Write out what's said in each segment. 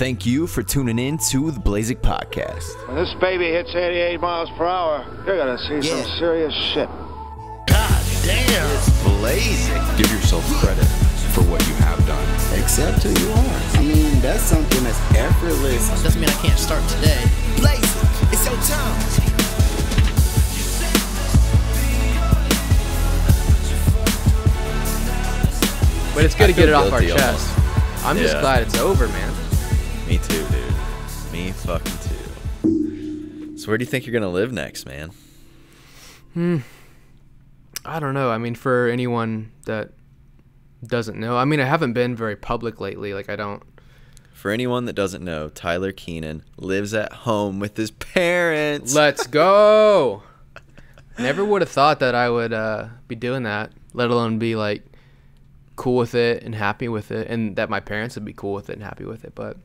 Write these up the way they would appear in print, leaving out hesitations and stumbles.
Thank you for tuning in to the Blazik Podcast. When this baby hits 88 miles per hour, you're gonna see some serious shit. God damn! It's Blazik. Give yourself credit for what you have done. Accept who you are. I mean, that's something that's effortless. Doesn't mean I can't start today. Blazik, it's your time. But it's good to get it off our guilty chest. I'm just Yeah. glad it's over, man. Me too, dude. Me fucking too. So where do you think you're gonna live next, man? I don't know. I mean, for anyone that doesn't know, I mean, I haven't been very public lately. Like, I don't. For anyone that doesn't know, Tyler Keenan lives at home with his parents. Let's go. Never would have thought that I would be doing that, let alone be like cool with it and happy with it, and that my parents would be cool with it and happy with it. But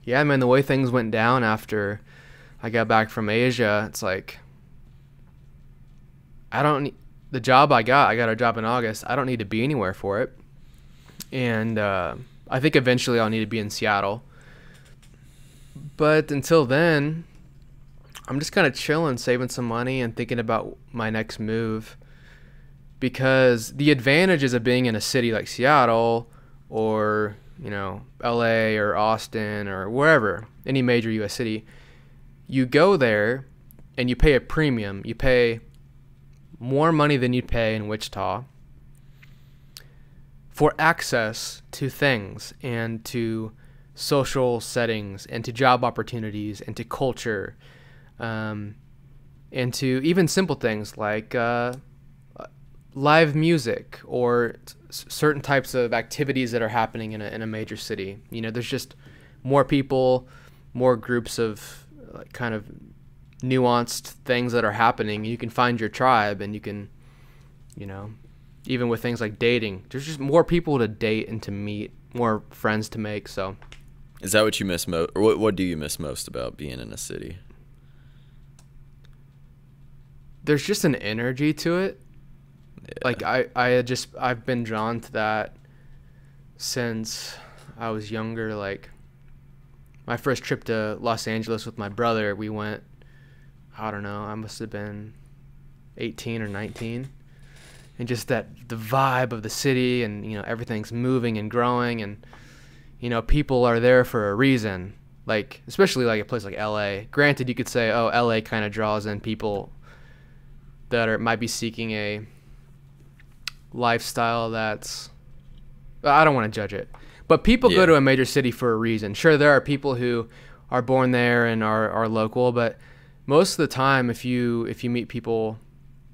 yeah, man, the way things went down after I got back from Asia, it's like I don't need the job I got a job in August. I don't need to be anywhere for it. And I think eventually I'll need to be in Seattle. But until then, I'm just kind of chilling, saving some money and thinking about my next move. Because the advantages of being in a city like Seattle or, you know, LA or Austin or wherever, any major US city, you go there and you pay a premium. You pay more money than you'd pay in Wichita for access to things and to social settings and to job opportunities and to culture, and to even simple things like live music or certain types of activities that are happening in a major city. You know, there's just more people, more groups of kind of nuanced things that are happening. You can find your tribe, and you can, you know, even with things like dating, there's just more people to date and to meet, more friends to make. So Is that what you miss most, or what do you miss most about being in a city? there's just an energy to it. Yeah. Like I've been drawn to that since I was younger. Like my first trip to Los Angeles with my brother, we went, I don't know, I must have been 18 or 19. And just the vibe of the city, and, you know, everything's moving and growing, and, you know, people are there for a reason. Like, especially like a place like LA. Granted, you could say, oh, LA kind of draws in people that might be seeking a lifestyle that's, I don't want to judge it, but people go to a major city for a reason. Sure, there are people who are born there and are local, but most of the time, if you meet people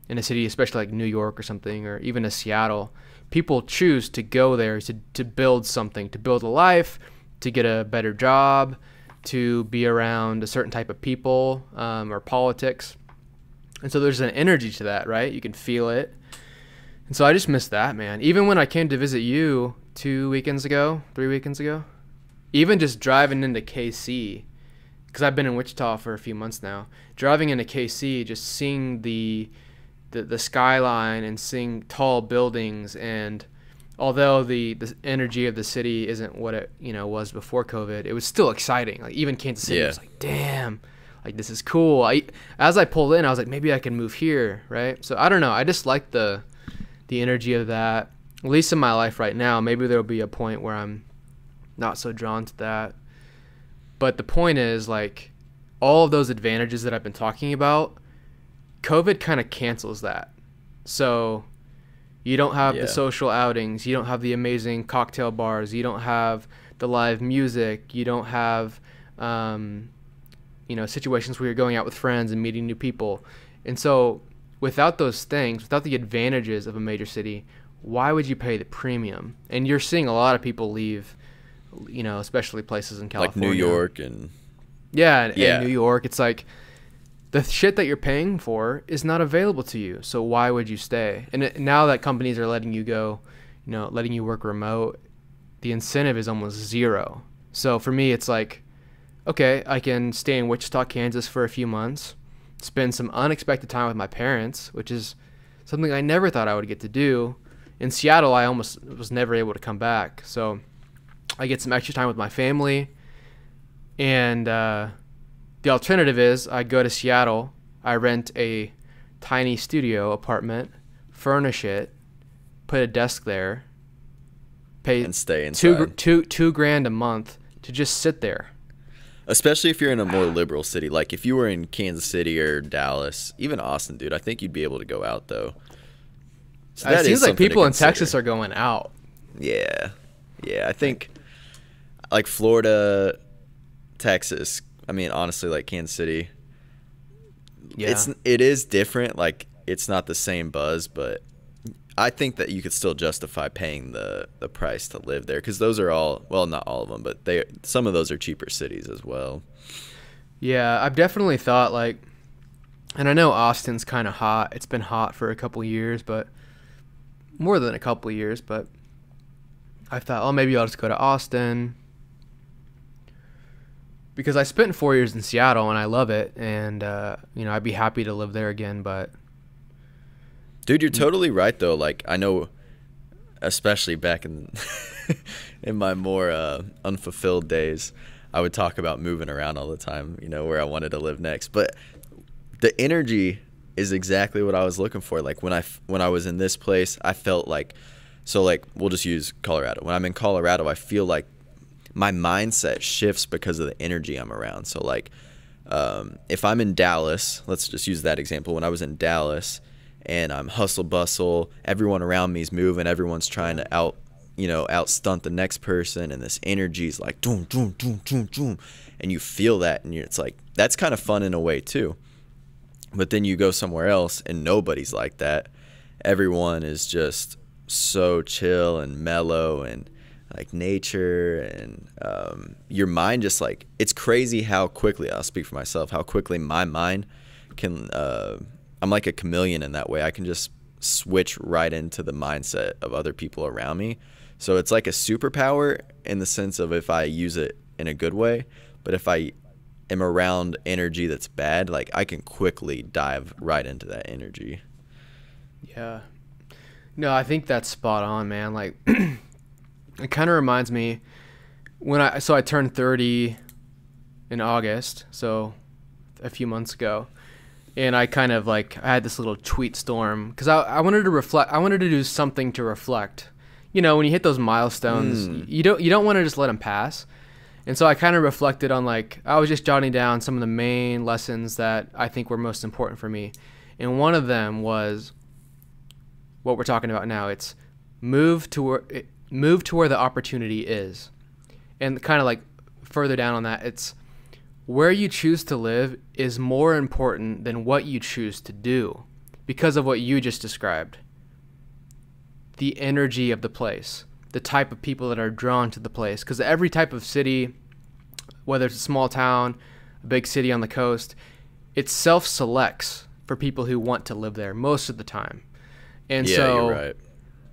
in a city, especially like New York or something, or even a Seattle, people choose to go there to build something, to build a life, to get a better job, to be around a certain type of people, or politics. And so there's an energy to that, right? You can feel it. And so I just miss that, man. Even when I came to visit you 3 weekends ago, even just driving into KC, because I've been in Wichita for a few months now, driving into KC, just seeing the skyline and seeing tall buildings, and although the energy of the city isn't what it, you know, was before COVID, it was still exciting. Like even Kansas City was like, damn, like this is cool. As I pulled in, I was like, maybe I can move here, right? So I don't know. I just like the energy of that, at least in my life right now. Maybe there'll be a point where I'm not so drawn to that. But the point is, like, all of those advantages that I've been talking about, COVID kind of cancels that. So you don't have the social outings, you don't have the amazing cocktail bars, you don't have the live music, you don't have you know, situations where you're going out with friends and meeting new people. And so without those things, without the advantages of a major city, why would you pay the premium? And you're seeing a lot of people leave, you know, especially places in California. Like New York and New York. It's like the shit that you're paying for is not available to you. So why would you stay? And now that companies are letting you go, you know, letting you work remote, the incentive is almost zero. So for me, it's like, okay, I can stay in Wichita, Kansas for a few months, spend some unexpected time with my parents, which is something I never thought I would get to do. In Seattle, I almost was never able to come back. So I get some extra time with my family. And the alternative is I go to Seattle, I rent a tiny studio apartment, furnish it, put a desk there, pay and stay inside. two grand a month to just sit there. Especially if you're in a more liberal city. Like if you were in Kansas City or Dallas, even Austin, dude, I think you'd be able to go out though. So It seems like people in Texas are going out. Yeah. Yeah, I think like Florida, Texas, I mean honestly like Kansas City. Yeah. It is different, like it's not the same buzz, but I think that you could still justify paying the price to live there because those are all, well, not all of them, but some of those are cheaper cities as well. Yeah, I've definitely thought like, and I know Austin's kind of hot. It's been hot for a couple years, but more than a couple years. But I thought, oh, maybe I'll just go to Austin because I spent 4 years in Seattle and I love it, and I'd be happy to live there again, but. Dude, you're totally right though. Like I know, especially back in in my more unfulfilled days, I would talk about moving around all the time. You know, where I wanted to live next. But the energy is exactly what I was looking for. Like when I was in this place, I felt like, so like we'll just use Colorado. When I'm in Colorado, I feel like my mindset shifts because of the energy I'm around. So like if I'm in Dallas, let's just use that example. When I was in Dallas. And I'm hustle bustle. Everyone around me is moving. Everyone's trying to out stunt the next person. And this energy is like, doom, doom, doom, doom, doom. And you feel that. And it's like, that's kind of fun in a way too. But then you go somewhere else and nobody's like that. Everyone is just so chill and mellow and like nature. And your mind just like, it's crazy how quickly, I'll speak for myself, how quickly my mind can, I'm like a chameleon in that way. I can just switch right into the mindset of other people around me. So it's like a superpower in the sense of if I use it in a good way, but if I am around energy that's bad, like I can quickly dive right into that energy. Yeah. No, I think that's spot on, man. Like it kind of reminds me when I turned 30 in August, so a few months ago. And I kind of like, I had this little tweet storm because I wanted to reflect. I wanted to do something to reflect. You know, when you hit those milestones, you don't want to just let them pass. And so I kind of reflected on like, I was just jotting down some of the main lessons that I think were most important for me. And one of them was what we're talking about now. It's move to where the opportunity is. And kind of like further down on that, it's where you choose to live is more important than what you choose to do because of what you just described. The energy of the place, the type of people that are drawn to the place. Because every type of city, whether it's a small town, a big city on the coast, it self-selects for people who want to live there most of the time. And yeah, so you're right.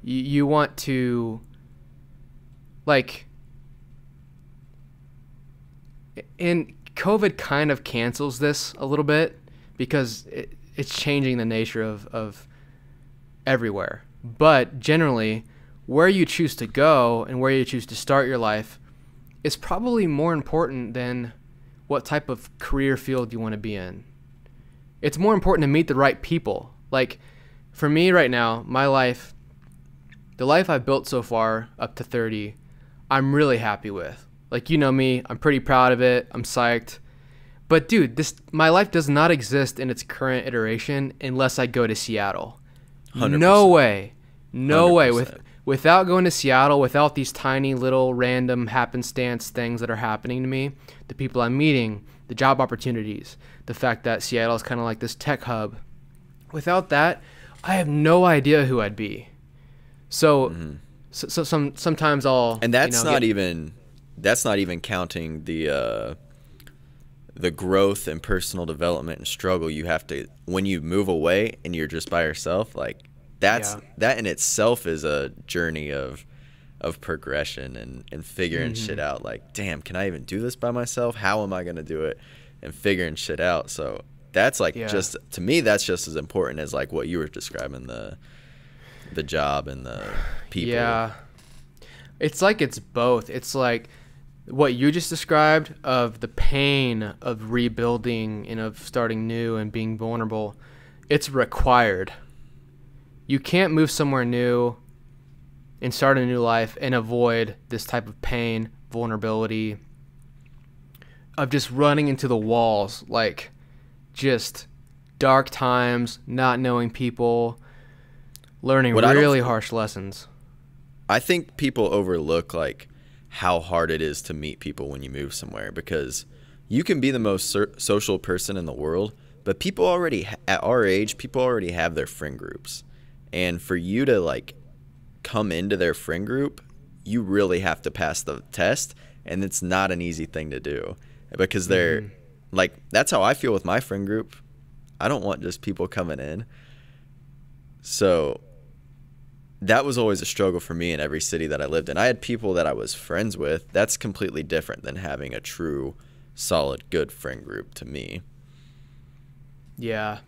You want to, like, and COVID kind of cancels this a little bit because it's changing the nature of everywhere. But generally, where you choose to go and where you choose to start your life is probably more important than what type of career field you want to be in. It's more important to meet the right people. Like, for me right now, my life, the life I've built so far up to 30, I'm really happy with. Like, you know me, I'm pretty proud of it. I'm psyched. But dude, my life does not exist in its current iteration unless I go to Seattle. 100%. No way. No 100%. way. Without going to Seattle, without these tiny little random happenstance things that are happening to me, the people I'm meeting, the job opportunities, the fact that Seattle is kind of like this tech hub. Without that, I have no idea who I'd be. So, sometimes I'll, and that's not even counting the growth and personal development and struggle you have to when you move away and you're just by yourself. Like that in itself is a journey of progression and figuring shit out. Like, damn, can I even do this by myself? How am I gonna do it? And figuring shit out. So that's like just, to me, that's just as important as like what you were describing, the job and the people. Yeah, it's like it's both. It's like what you just described of the pain of rebuilding and of starting new and being vulnerable, it's required. You can't move somewhere new and start a new life and avoid this type of pain, vulnerability, of just running into the walls, like just dark times, not knowing people, learning really harsh lessons. I think people overlook like how hard it is to meet people when you move somewhere, because you can be the most social person in the world, but people already at our age, people already have their friend groups, and for you to like come into their friend group, you really have to pass the test, and it's not an easy thing to do, because they're like, that's how I feel with my friend group. I don't want just people coming in. So that was always a struggle for me in every city that I lived in. I had people that I was friends with. That's completely different than having a true, solid, good friend group to me. Yeah.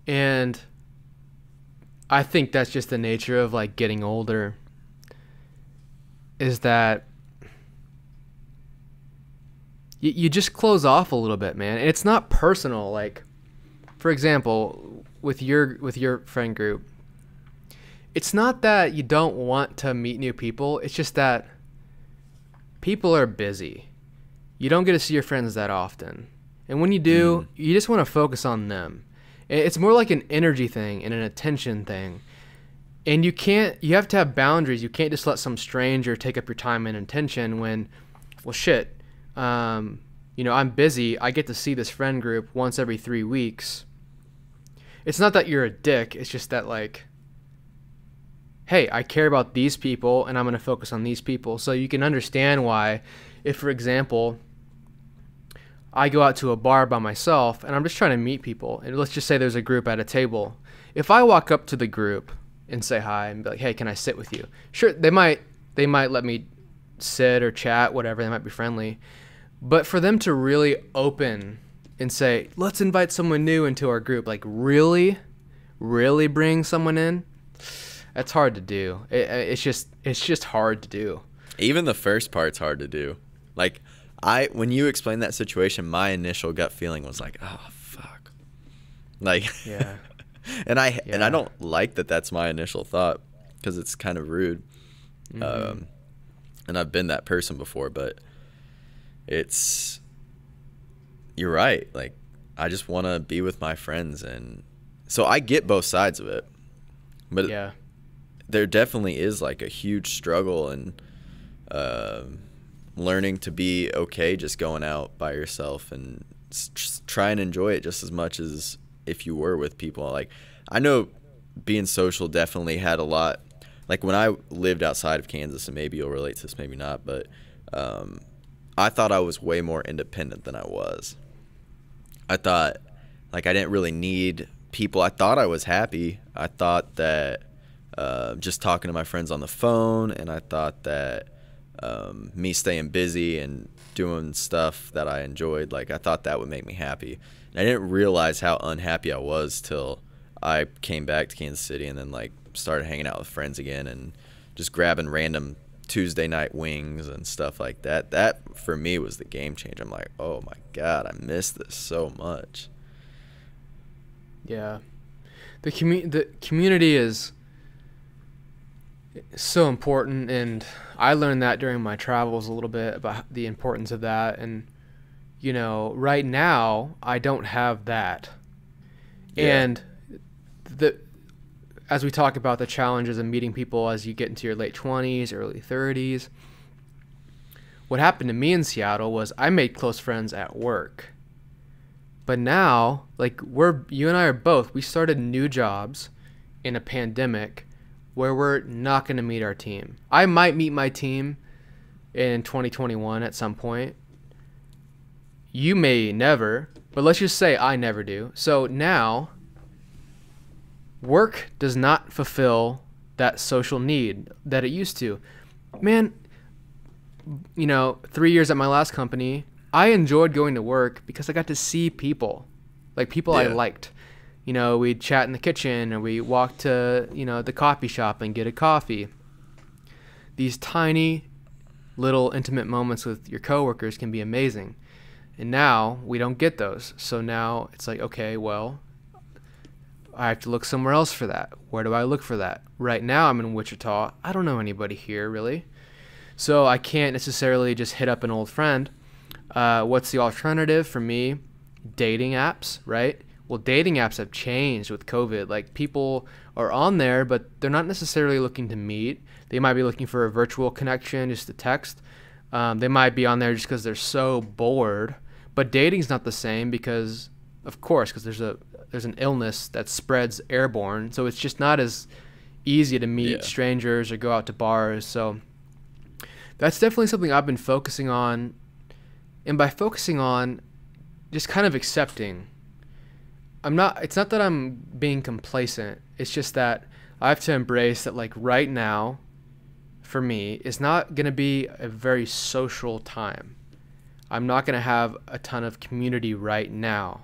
And I think that's just the nature of like getting older, is that you just close off a little bit, man. And it's not personal. Like, for example, with your friend group, it's not that you don't want to meet new people. It's just that people are busy. You don't get to see your friends that often. And when you do, you just want to focus on them. It's more like an energy thing and an attention thing. And you have to have boundaries. You can't just let some stranger take up your time and attention when, well, shit, I'm busy. I get to see this friend group once every 3 weeks. It's not that you're a dick. It's just that, like, hey, I care about these people and I'm going to focus on these people. So you can understand why, if, for example, I go out to a bar by myself and I'm just trying to meet people, and let's just say there's a group at a table. If I walk up to the group and say hi and be like, hey, can I sit with you? Sure, they might let me sit or chat, whatever. They might be friendly. But for them to really open and say, let's invite someone new into our group, like really bring someone in, that's hard to do. It's just hard to do. Even the first part's hard to do. Like, when you explained that situation, my initial gut feeling was like, oh fuck. Like, yeah. and I don't like that that's my initial thought, because it's kind of rude. And I've been that person before, but you're right. Like, I just want to be with my friends, and so I get both sides of it. But yeah, there definitely is like a huge struggle and learning to be okay just going out by yourself and try and enjoy it just as much as if you were with people. Like, I know being social definitely had a lot. Like, when I lived outside of Kansas, and maybe you'll relate to this, maybe not, but I thought I was way more independent than I was. I thought, like, I didn't really need people. I thought I was happy. I thought that just talking to my friends on the phone, and I thought that me staying busy and doing stuff that I enjoyed, like, I thought that would make me happy. And I didn't realize how unhappy I was till I came back to Kansas City and then, like, started hanging out with friends again and just grabbing random Tuesday night wings and stuff like that. That, for me, was the game changer. I'm like, oh, my God, I miss this so much. Yeah. The community is so important, and I learned that during my travels a little bit about the importance of that. And, right now, I don't have that. Yeah. And as we talk about the challenges of meeting people as you get into your late 20s, early 30s, what happened to me in Seattle was I made close friends at work. But now, like, you and I are both, we started new jobs in a pandemic where we're not going to meet our team. I might meet my team in 2021 at some point. You may never, but let's just say I never do. So now, work does not fulfill that social need that it used to. Man, 3 years at my last company, I enjoyed going to work because I got to see people, like people I liked. We'd chat in the kitchen, or we walk to, the coffee shop and get a coffee. These tiny little intimate moments with your coworkers can be amazing. And now we don't get those. So now it's like, okay, well, I have to look somewhere else for that. Where do I look for that? Right now I'm in Wichita. I don't know anybody here really. So I can't necessarily just hit up an old friend. What's the alternative for me? Dating apps, right? Well, dating apps have changed with COVID. Like, people are on there, but they're not necessarily looking to meet. They might be looking for a virtual connection, just to text. They might be on there just because they're so bored. But dating's not the same because, of course, because there's an illness that spreads airborne. So it's just not as easy to meet strangers or go out to bars. So that's definitely something I've been focusing on. And by focusing on, just kind of accepting. It's not that I'm being complacent. It's just that I have to embrace that, like, right now, for me, it's not going to be a very social time. I'm not going to have a ton of community right now.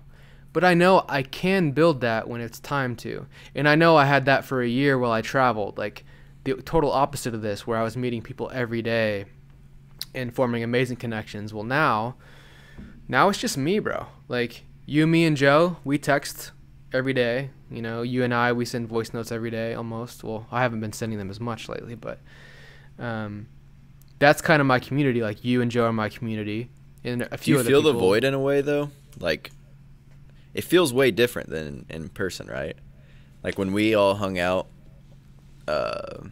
But I know I can build that when it's time to. And I know I had that for a year while I traveled. Like, the total opposite of this, where I was meeting people every day and forming amazing connections. Well, now it's just me, bro. Like, you, me, and Joe, we text every day. You know, you and I, we send voice notes every day almost. Well, I haven't been sending them as much lately, but that's kind of my community. Like, you and Joe are my community. And a few other people. Do you feel the void in a way, though? Like, it feels way different than in person, right? Like, when we all hung out a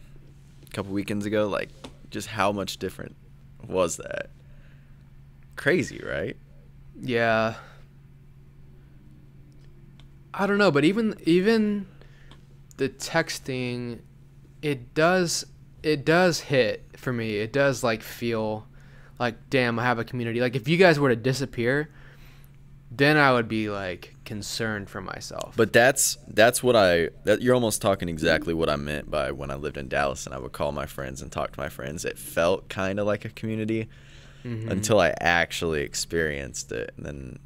couple weekends ago, like, just how much different was that? Crazy, right? Yeah. I don't know, but even the texting, it does hit for me. It does, like, feel like, damn, I have a community. Like, if you guys were to disappear, then I would be, like, concerned for myself. But that's what you're almost talking exactly what I meant by when I lived in Dallas and I would call my friends and talk to my friends. It felt kind of like a community until I actually experienced it. And then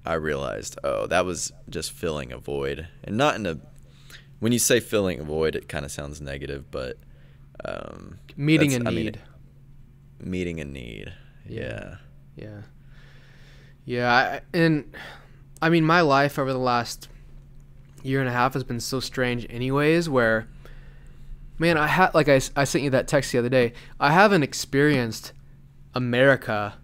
I realized, oh, that was just filling a void. And not when you say filling a void, it kind of sounds negative, but meeting a need. Meeting a need. Yeah. And I mean, my life over the last year and a half has been so strange anyways, where, man, I sent you that text the other day. I haven't experienced America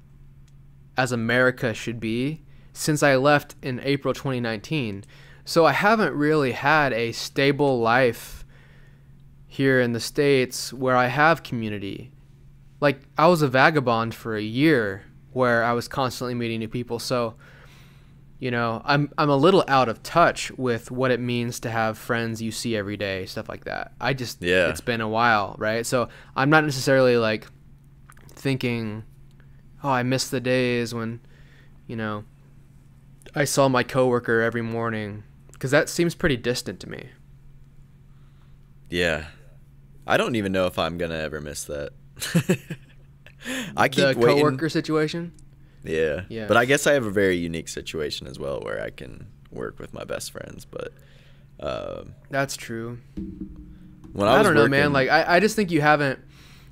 as America should be since I left in April 2019. So I haven't really had a stable life here in the States where I have community. Like, I was a vagabond for a year where I was constantly meeting new people. So, you know, I'm a little out of touch with what it means to have friends you see every day, stuff like that. It's been a while, right? So I'm not necessarily, like, thinking, oh, I miss the days when, you know, I saw my coworker every morning, because that seems pretty distant to me. Yeah. I don't even know if I'm going to ever miss that. I keep the coworker situation? Yeah. But I guess I have a very unique situation as well where I can work with my best friends, but that's true. I don't know, man. Like, I just think you haven't,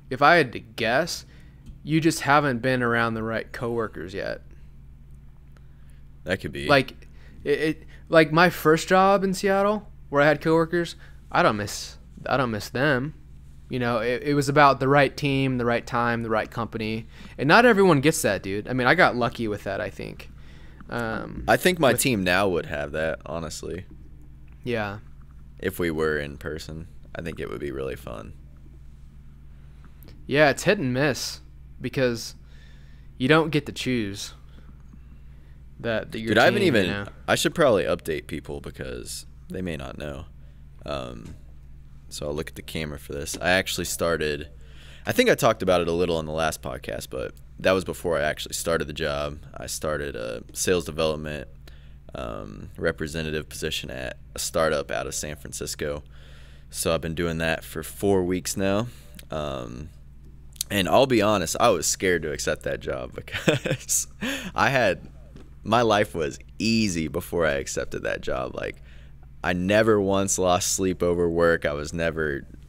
if I had to guess, you just haven't been around the right coworkers yet. That could be. Like, like my first job in Seattle where I had coworkers, I don't miss them. You know, it was about the right team, the right time, the right company. And not everyone gets that, dude. I mean, I got lucky with that, I think. I think my team now would have that, honestly. Yeah. If we were in person, I think it would be really fun. Yeah, it's hit and miss because you don't get to choose that your Dude, team, I haven't even... You know? I should probably update people because they may not know. So I'll look at the camera for this. I actually started, I think I talked about it a little in the last podcast, but that was before I actually started the job. I started a sales development representative position at a startup out of San Francisco. So I've been doing that for 4 weeks now. And I'll be honest, I was scared to accept that job because my life was easy before I accepted that job. Like, I never once lost sleep over work. I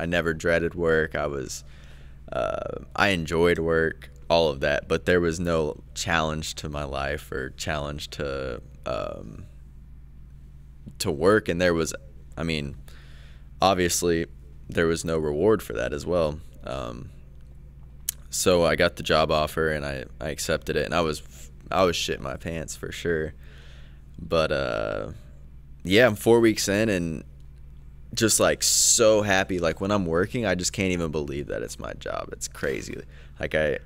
never dreaded work. I enjoyed work. all of that, but there was no challenge to my life or challenge to work. And there was, I mean, obviously there was no reward for that as well. So I got the job offer and I accepted it, and I was shitting my pants for sure. But yeah, I'm 4 weeks in and just like so happy. Like when I'm working, I just can't even believe that it's my job. It's crazy. Like I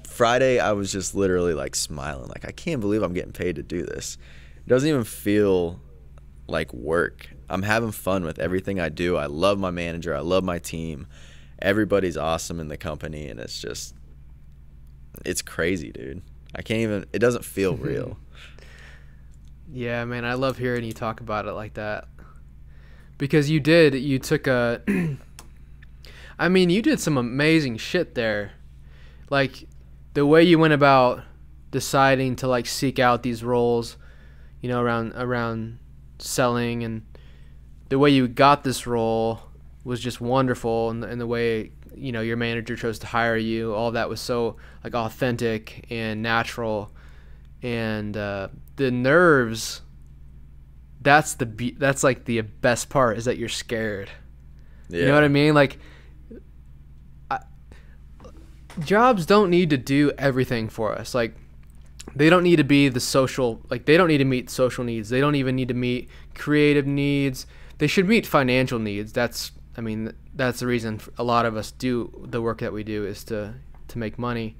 Friday I was just literally like smiling. Like I can't believe I'm getting paid to do this. It doesn't even feel like work. I'm having fun with everything I do. I love my manager. I love my team. Everybody's awesome in the company, and it's crazy, dude. I can't even, it doesn't feel real. Yeah, man, I love hearing you talk about it like that. Because you took a, I mean, you did some amazing shit there. Like, the way you went about deciding to, like, seek out these roles, you know, around selling, and the way you got this role was just wonderful, and the way, you know, your manager chose to hire you, all that was so, like, authentic and natural. And the nerves, that's like the best part, is that you're scared. Yeah. You know what I mean? Like, jobs don't need to do everything for us. Like, they don't need to be the social, like, they don't need to meet social needs. They don't even need to meet creative needs. They should meet financial needs. That's the reason a lot of us do the work that we do, is to make money.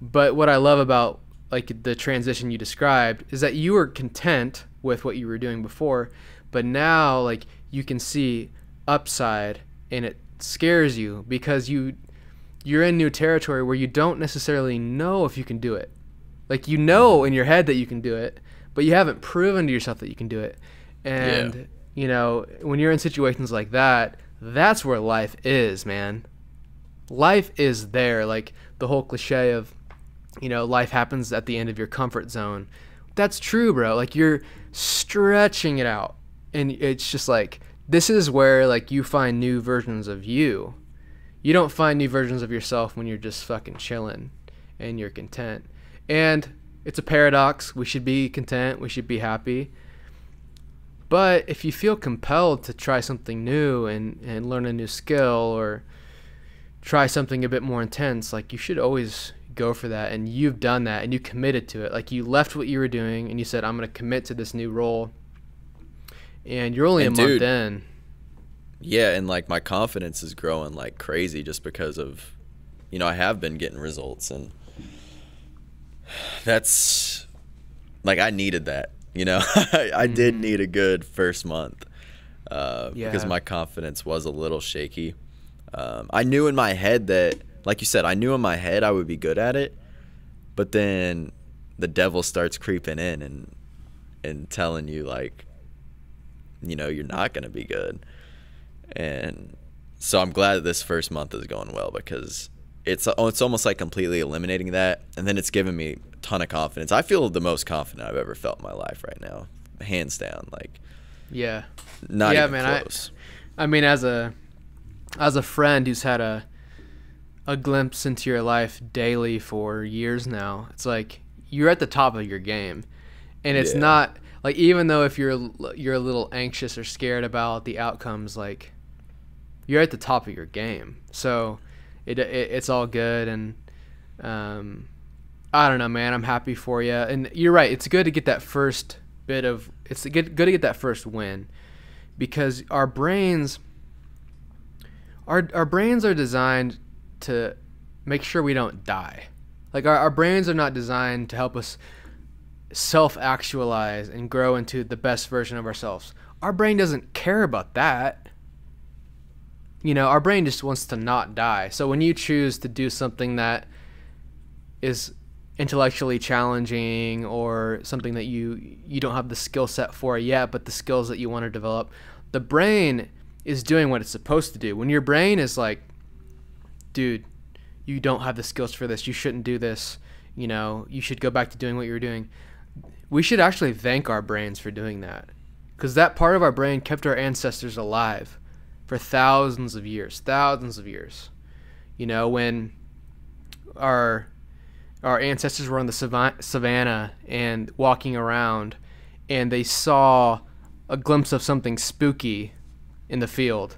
But what I love about, like, the transition you described is that you were content with what you were doing before, but now, like, you can see upside, and it scares you because you're in new territory where you don't necessarily know if you can do it. Like, you know in your head that you can do it, but you haven't proven to yourself that you can do it. And yeah. You know, when you're in situations like that, that's where life is, man. Life is there. Like, the whole cliche of, you know, life happens at the end of your comfort zone. That's true, bro. Like, you're stretching it out, and it's just like, this is where, like, you find new versions of you. You don't find new versions of yourself when you're just fucking chilling and you're content. And it's a paradox. We should be content. We should be happy. But if you feel compelled to try something new and learn a new skill, or try something a bit more intense, like, you should always go for that. And you've done that, and you committed to it. Like, you left what you were doing and you said, I'm going to commit to this new role. And you're only a month in. Yeah, and, like, my confidence is growing like crazy just because of, you know, I have been getting results, and that's, like, I needed that. You know, I did need a good first month because my confidence was a little shaky. I knew in my head that, like you said, I would be good at it, but then the devil starts creeping in and telling you, like, you know, you're not going to be good. And so I'm glad that this first month is going well, because it's almost like completely eliminating that, and then it's given me a ton of confidence. I feel the most confident I've ever felt in my life right now, hands down. Like, yeah, not even close. I mean, as a friend who's had a glimpse into your life daily for years now, it's like, you're at the top of your game, and it's not like, even though if you're a little anxious or scared about the outcomes, like, you're at the top of your game. So it's all good, and I don't know, man. I'm happy for you, and you're right. It's good to get that first bit of. It's good to get that first win, because our brains are designed to make sure we don't die. Like, our brains are not designed to help us self-actualize and grow into the best version of ourselves. Our brain doesn't care about that. You know, our brain just wants to not die. So when you choose to do something that is intellectually challenging, or something that you don't have the skill set for yet, but the skills that you want to develop, the brain is doing what it's supposed to do. When your brain is like, dude, you don't have the skills for this, you shouldn't do this, you know, you should go back to doing what you were doing. We should actually thank our brains for doing that, because that part of our brain kept our ancestors alive for thousands of years. You know, when our ancestors were on the savannah and walking around, and they saw a glimpse of something spooky in the field.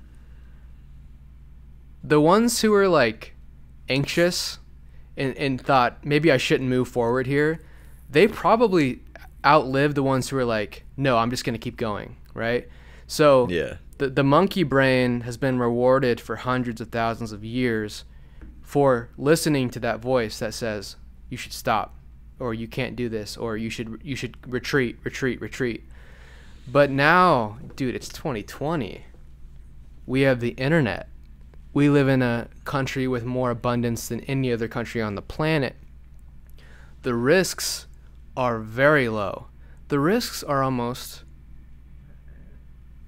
The ones who were like anxious and thought maybe I shouldn't move forward here, they probably outlived the ones who were like, no, I'm just going to keep going, right? So Yeah. the monkey brain has been rewarded for hundreds of thousands of years for listening to that voice that says you should stop, or you can't do this, or you should retreat. But now, dude, it's 2020. We have the internet. We live in a country with more abundance than any other country on the planet. The risks are very low. The risks are almost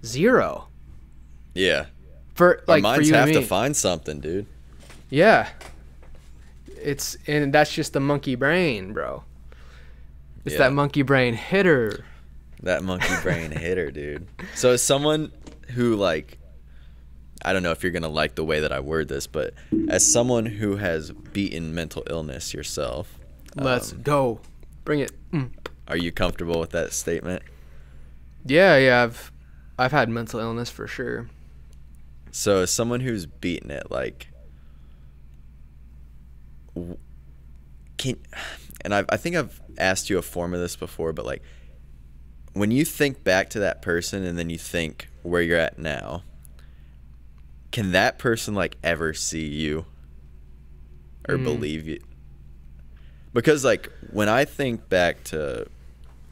zero. Yeah. For Our like for minds you have and to me. find something, dude. Yeah. And that's just the monkey brain, bro. It's Yeah. that monkey brain hitter. That monkey brain hitter, dude. So as someone who, like, I don't know if you're going to like the way that I word this, but as someone who has beaten mental illness yourself, Let's go. Bring it. are you comfortable with that statement? Yeah, I've had mental illness for sure. So as someone who's beaten it, like, I think I've asked you a form of this before, but like, when you think back to that person and then you think where you're at now, can that person like ever see you or believe you? Because like when I think back to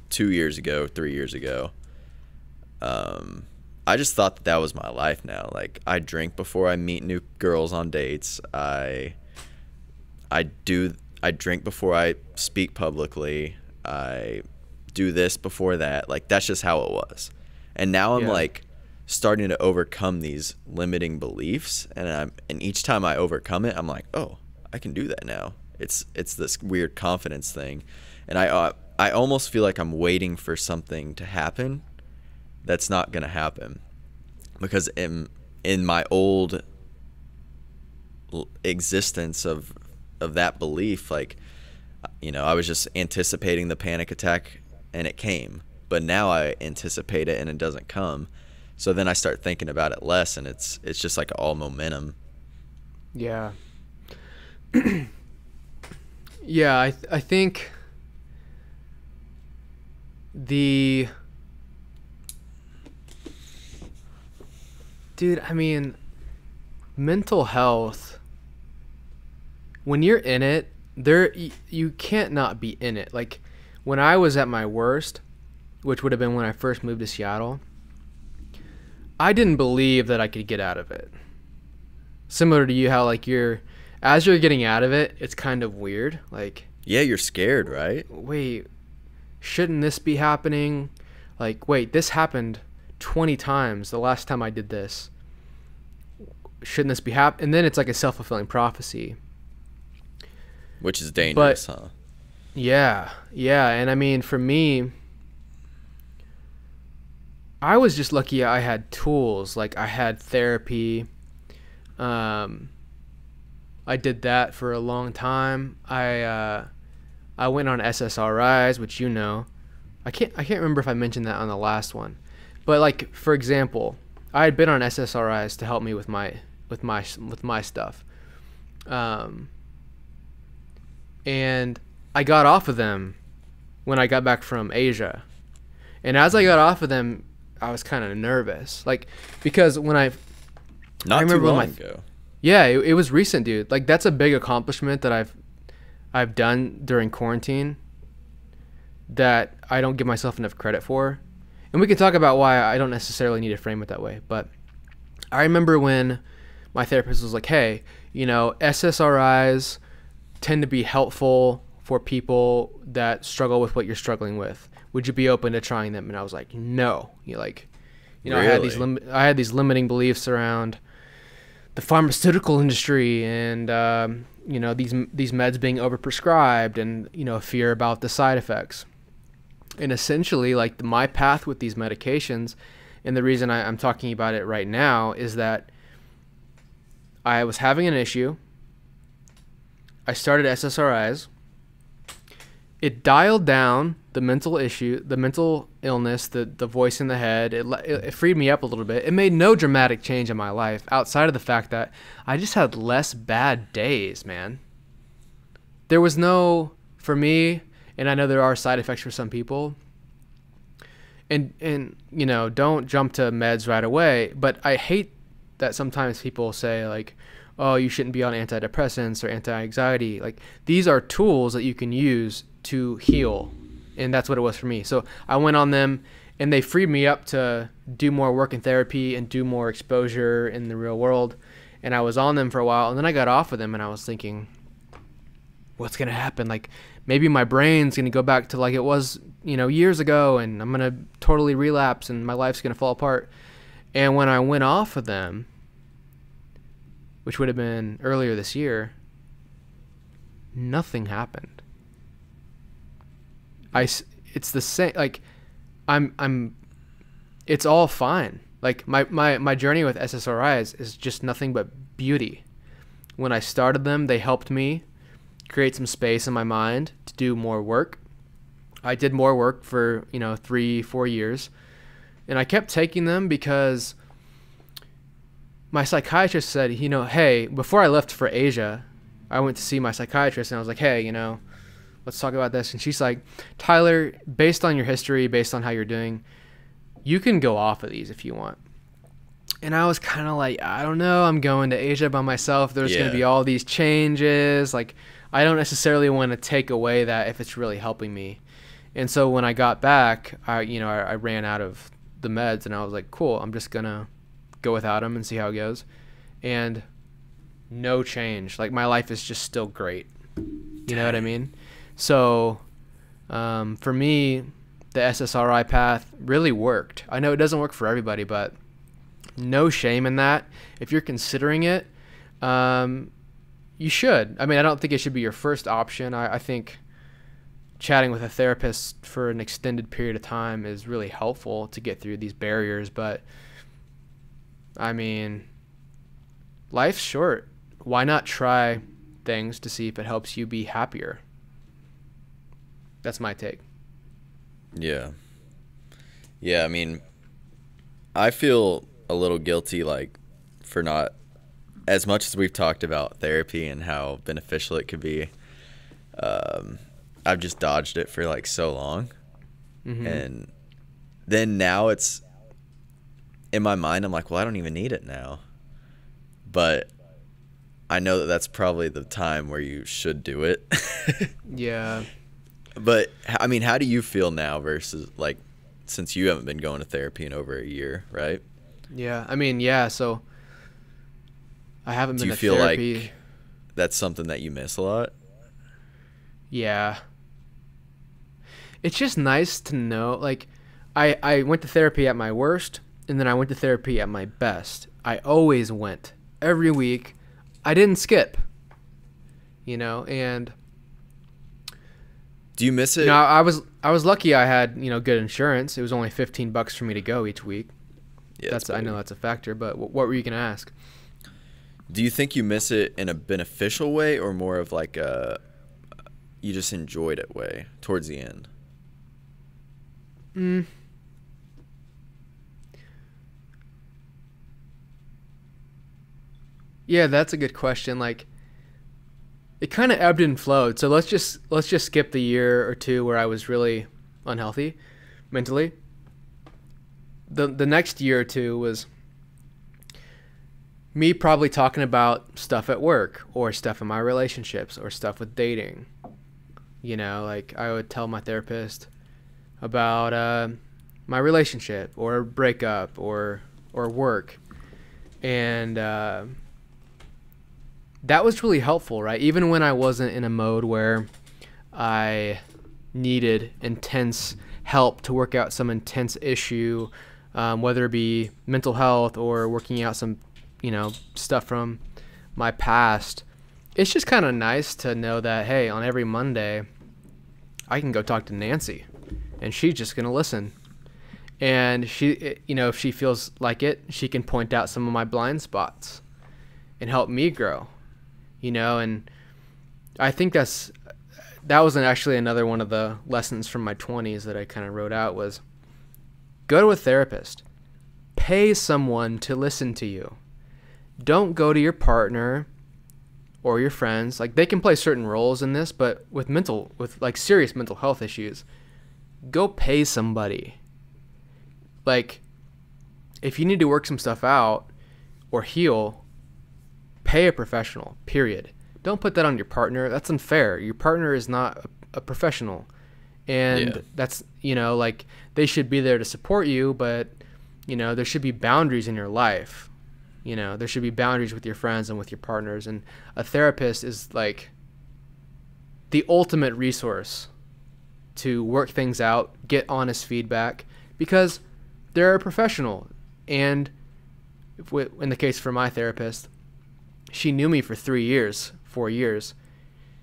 2 years ago, 3 years ago, I just thought that was my life now. Like, I drink before I meet new girls on dates. I drink before I speak publicly. I do this before that. Like, that's just how it was. And now I'm like starting to overcome these limiting beliefs, and each time I overcome it, I'm like, oh, I can do that now. It's this weird confidence thing, and I almost feel like I'm waiting for something to happen that's not gonna happen, because in my old existence of that belief, like, you know, I was just anticipating the panic attack and it came, but now I anticipate it and it doesn't come. So then I start thinking about it less, and it's just like all momentum. Yeah. Yeah, I think dude, I mean, mental health, when you're in it, you can't not be in it. Like, when I was at my worst, which would have been when I first moved to Seattle, I didn't believe that I could get out of it. Similar to you, how like as you're getting out of it, it's kind of weird. Like, Yeah, you're scared, right? wait, shouldn't this be happening? Like, wait, this happened 20 times the last time I did this. Shouldn't this be happening? And then it's like a self-fulfilling prophecy. Which is dangerous, huh? Yeah. And I mean, for me, I was just lucky I had tools. Like, I had therapy. I did that for a long time. I went on SSRIs, which you know. I can't remember if I mentioned that on the last one. But like, for example, I had been on SSRIs to help me with my stuff. And I got off of them when I got back from Asia. And as I got off of them, I was kind of nervous. Like, because when I Not too when long ago. Yeah, it was recent, dude. Like, that's a big accomplishment that I've done during quarantine that I don't give myself enough credit for. And we can talk about why I don't necessarily need to frame it that way. But I remember when my therapist was like, hey, you know, SSRIs tend to be helpful for people that struggle with what you're struggling with. Would you be open to trying them? And I was like, no. Really? I had these limiting beliefs around the pharmaceutical industry and you know, these meds being overprescribed, and, you know, fear about the side effects. And essentially, like, my path with these medications, and the reason I'm talking about it right now, is that I was having an issue. I started SSRIs. It dialed down the mental issue, the mental illness, the voice in the head. It freed me up a little bit. It made no dramatic change in my life outside of the fact that I just had less bad days, man. There was no, for me, and I know there are side effects for some people, and you know, don't jump to meds right away, but I hate that sometimes people say like, oh, you shouldn't be on antidepressants or anti-anxiety. Like, these are tools that you can use to heal, and that's what it was for me. So I went on them, and they freed me up to do more work in therapy and do more exposure in the real world. And I was on them for a while, and then I got off of them, and I was thinking, what's gonna happen? Like, maybe my brain's gonna go back to like it was, you know, years ago, and I'm gonna totally relapse, and my life's gonna fall apart. And when I went off of them, which would have been earlier this year, nothing happened. It's the same, like, it's all fine. Like, my journey with SSRIs is just nothing but beauty. When I started them, they helped me create some space in my mind to do more work. I did more work for, 3-4 years, and I kept taking them because my psychiatrist said, hey, before I left for Asia, I went to see my psychiatrist, and I was like, hey, let's talk about this. And she's like, Tyler, based on your history, based on how you're doing, you can go off of these if you want. And I was kind of like, I don't know, I'm going to Asia by myself. There's going to be all these changes. Like, I don't necessarily want to take away that if it's really helping me. And so when I got back, I ran out of the meds, and I was like, cool, I'm just going to go without them and see how it goes. And no change. Like, my life is just still great. You know what I mean? So for me, the SSRI path really worked. I know it doesn't work for everybody, but no shame in that. If you're considering it, you should. I mean, I don't think it should be your first option. I think chatting with a therapist for an extended period of time is really helpful to get through these barriers. But, I mean, life's short. Why not try things to see if it helps you be happier? That's my take. Yeah. Yeah, I mean, I feel a little guilty, like, for not, as much as we've talked about therapy and how beneficial it could be, I've just dodged it for, like, so long. Mm-hmm. And then now it's, in my mind, I'm like, well, I don't even need it now. But I know that that's probably the time where you should do it. Yeah. But, I mean, how do you feel now versus, like, since you haven't been going to therapy in over a year, right? Yeah. I mean, yeah, so I haven't been to therapy. Do you feel like that's something that you miss a lot? Yeah. It's just nice to know, like, I went to therapy at my worst, and then I went to therapy at my best. I always went. Every week. I didn't skip. And do you miss it? I was lucky I had, good insurance. It was only $15 for me to go each week. Yeah, I know that's a factor, but what were you going to ask? Do you think you miss it in a beneficial way or more of like a you just enjoyed it way towards the end? Yeah, that's a good question. Like, it kind of ebbed and flowed. So let's just skip the year or two where I was really unhealthy mentally. The next year or two was me probably talking about stuff at work or stuff in my relationships or stuff with dating. Like, I would tell my therapist about my relationship or breakup or work. And that was really helpful, right? Even when I wasn't in a mode where I needed intense help to work out some intense issue, whether it be mental health or working out some, stuff from my past. It's just kind of nice to know that, hey, on every Monday, I can go talk to Nancy, and she's just going to listen. And she, if she feels like it, she can point out some of my blind spots and help me grow. And I think that was actually another one of the lessons from my 20s that I kind of wrote out was go to a therapist. Pay someone to listen to you. Don't go to your partner or your friends. Like, they can play certain roles in this, but with like serious mental health issues, go pay somebody. Like, if you need to work some stuff out or heal, pay a professional, period. Don't put that on your partner. That's unfair. Your partner is not a professional. And that's, like, they should be there to support you, but, there should be boundaries in your life. There should be boundaries with your friends and with your partners. And a therapist is, like, the ultimate resource to work things out, get honest feedback, because they're a professional. And in the case for my therapist, she knew me for 4 years.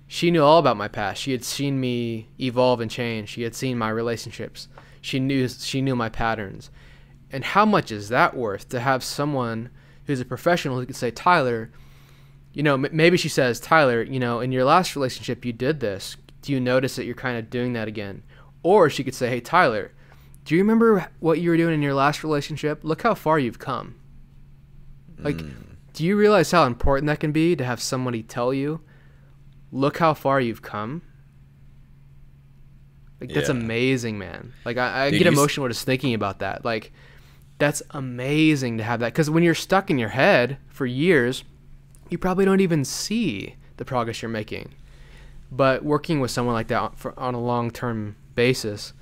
She knew all about my past. She had seen me evolve and change. She had seen my relationships. She knew my patterns. And how much is that worth to have someone who's a professional who can say, Tyler, maybe she says, Tyler, in your last relationship you did this. Do you notice that you're kind of doing that again? Or she could say, hey, Tyler, do you remember what you were doing in your last relationship? Look how far you've come. Like, do you realize how important that can be to have somebody tell you, look how far you've come? Like, that's amazing, man. Like, I get emotional just thinking about that. Like, that's amazing to have that. Because when you're stuck in your head for years, you probably don't even see the progress you're making. But working with someone like that on a long-term basis,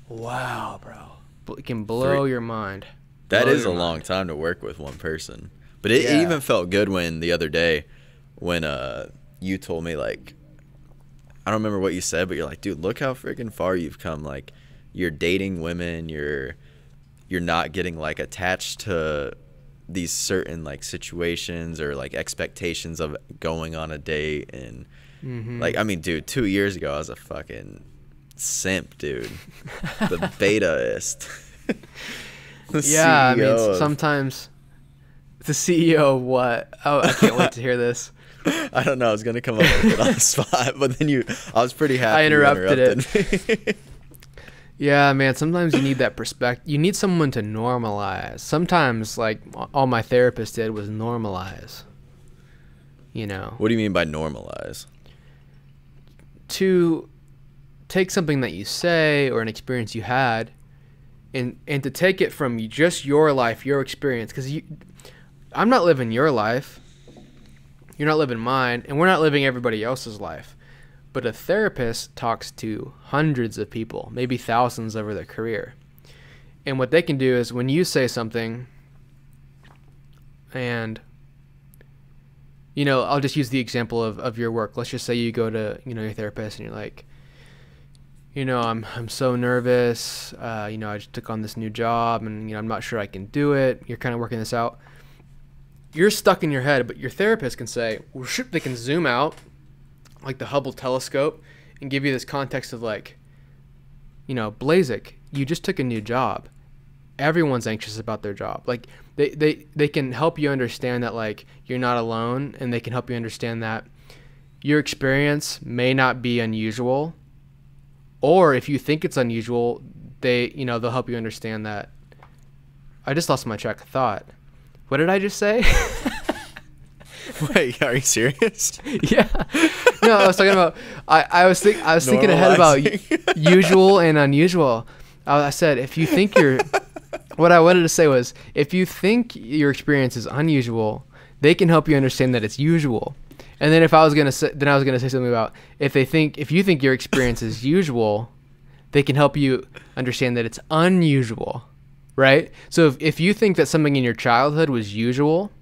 wow, bro. It can blow your mind. That is a long time to work with one person. But it even felt good when the other day when you told me, like, I don't remember what you said, but you're like, dude, look how freaking far you've come. Like, you're dating women, you're not getting, like, attached to these certain, like, situations or, like, expectations of going on a date. And like, I mean, dude, 2 years ago I was a fucking simp, dude. The betaist. I mean, sometimes the CEO of what? Oh, I can't wait to hear this. I don't know. I was going to come up with it on the spot, but then I was pretty happy I interrupted it. Me. Yeah, man, sometimes you need that perspective. You need someone to normalize. Sometimes, like, all my therapist did was normalize. What do you mean by normalize? To take something that you say or an experience you had and to take it from just your life, your experience, because I'm not living your life, you're not living mine, and we're not living everybody else's life. But a therapist talks to hundreds of people, maybe thousands over their career. And what they can do is when you say something, and I'll just use the example of your work. Let's just say you go to your therapist and you're like, I'm so nervous. I just took on this new job and I'm not sure I can do it. You're kind of working this out. You're stuck in your head, but your therapist can say, they can zoom out like the Hubble telescope and give you this context of, like, Blazik, you just took a new job. Everyone's anxious about their job. Like, they can help you understand that, like, you're not alone, and they can help you understand that your experience may not be unusual, or if you think it's unusual, they'll help you understand that. I just lost my track of thought. What did I just say? Wait, are you serious? Yeah. No, I was talking about. I was thinking ahead about usual and unusual. I said if you think what I wanted to say was if you think your experience is unusual, they can help you understand that it's usual. And then I was gonna say something about if you think your experience is usual, they can help you understand that it's unusual, right? So if you think that something in your childhood was usual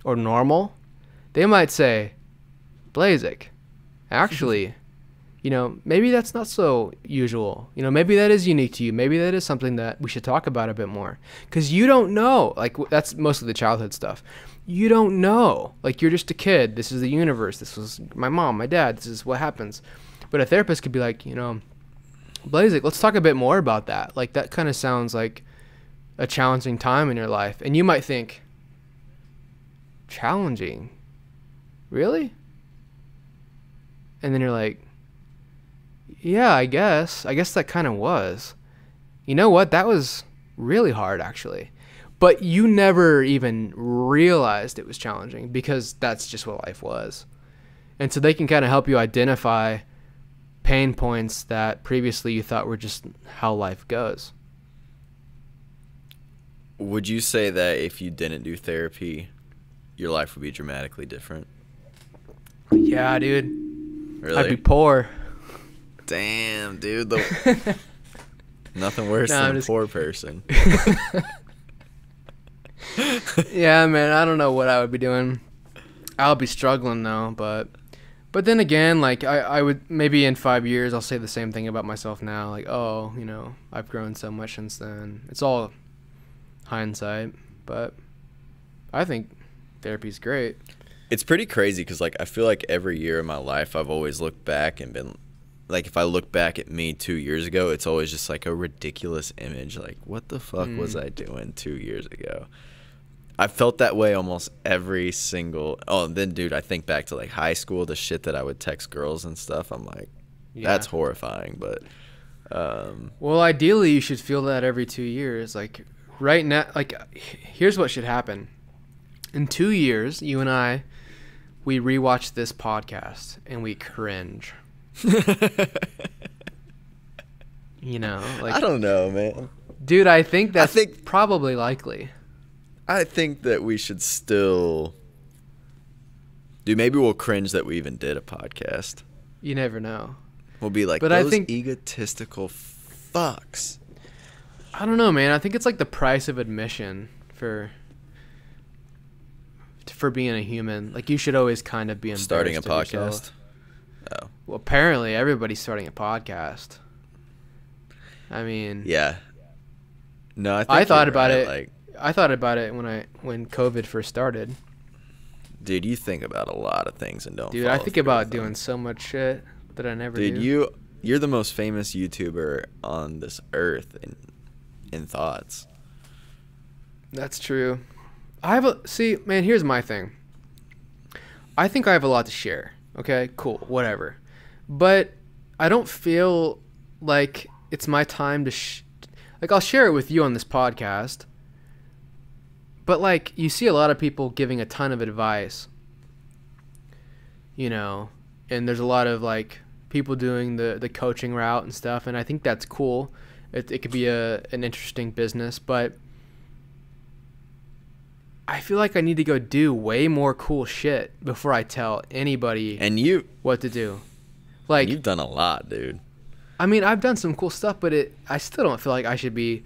or normal, they might say, Blazik, actually, maybe that's not so usual. Maybe that is unique to you. Maybe that is something that we should talk about a bit more. Because you don't know. Like, that's most of the childhood stuff. You don't know. Like, you're just a kid. This is the universe. This was my mom, my dad. This is what happens. But a therapist could be like, Blazik, let's talk a bit more about that. Like, that kind of sounds like a challenging time in your life. And you might think, challenging? Really? And then you're like, yeah, I guess that kind of was. You know what? That was really hard, actually. But you never even realized it was challenging because that's just what life was. And so they can kind of help you identify pain points that previously you thought were just how life goes. Would you say that if you didn't do therapy, your life would be dramatically different? Yeah, dude. Really? I'd be poor. Damn, dude. Nothing worse No, than I'm a just- poor person. Yeah, man, I don't know what I would be doing. I'll be struggling though, but then again, like I would maybe in 5 years I'll say the same thing about myself now, like, oh, you know, I've grown so much since then. It's all hindsight, but I think therapy's great. It's pretty crazy because, like, I feel like every year in my life I've always looked back and been like, if I look back at me 2 years ago, it's always just like a ridiculous image. Like, what the fuck was I doing 2 years ago? I felt that way almost every single. Oh, and then, dude, I think back to like high school, the shit that I would text girls and stuff. I'm like, that's horrifying. But Well, ideally you should feel that every 2 years. Like right now, like here's what should happen. In 2 years, you and I, we rewatch this podcast and we cringe. You know, like, I don't know, man. dude, I think that's think- probably likely. I think that we should still. Dude, maybe we'll cringe that we even did a podcast. You never know. We'll be like, But I those think- egotistical fucks. I don't know, man. I think it's like the price of admission for being a human. Like you should always kind of be embarrassed Starting a of yourself. podcast. Oh. Well, apparently everybody's starting a podcast. I mean, Yeah. No, I think I thought you're about right. it. Like, I thought about it when COVID first started. dude, you think about a lot of things and don't. Dude, I follow think through about with them. doing so much shit that I never Dude, do. you're the most famous YouTuber on this earth in thoughts. That's true. See, man, here's my thing. I think I have a lot to share. Okay, cool, whatever. But I don't feel like it's my time to like I'll share it with you on this podcast. But like you see a lot of people giving a ton of advice. You know, and there's a lot of like people doing the coaching route and stuff, and I think that's cool. It could be an interesting business, but I feel like I need to go do way more cool shit before I tell anybody And what to do. Like, you've done a lot, dude. I mean, I've done some cool stuff, but I still don't feel like I should be,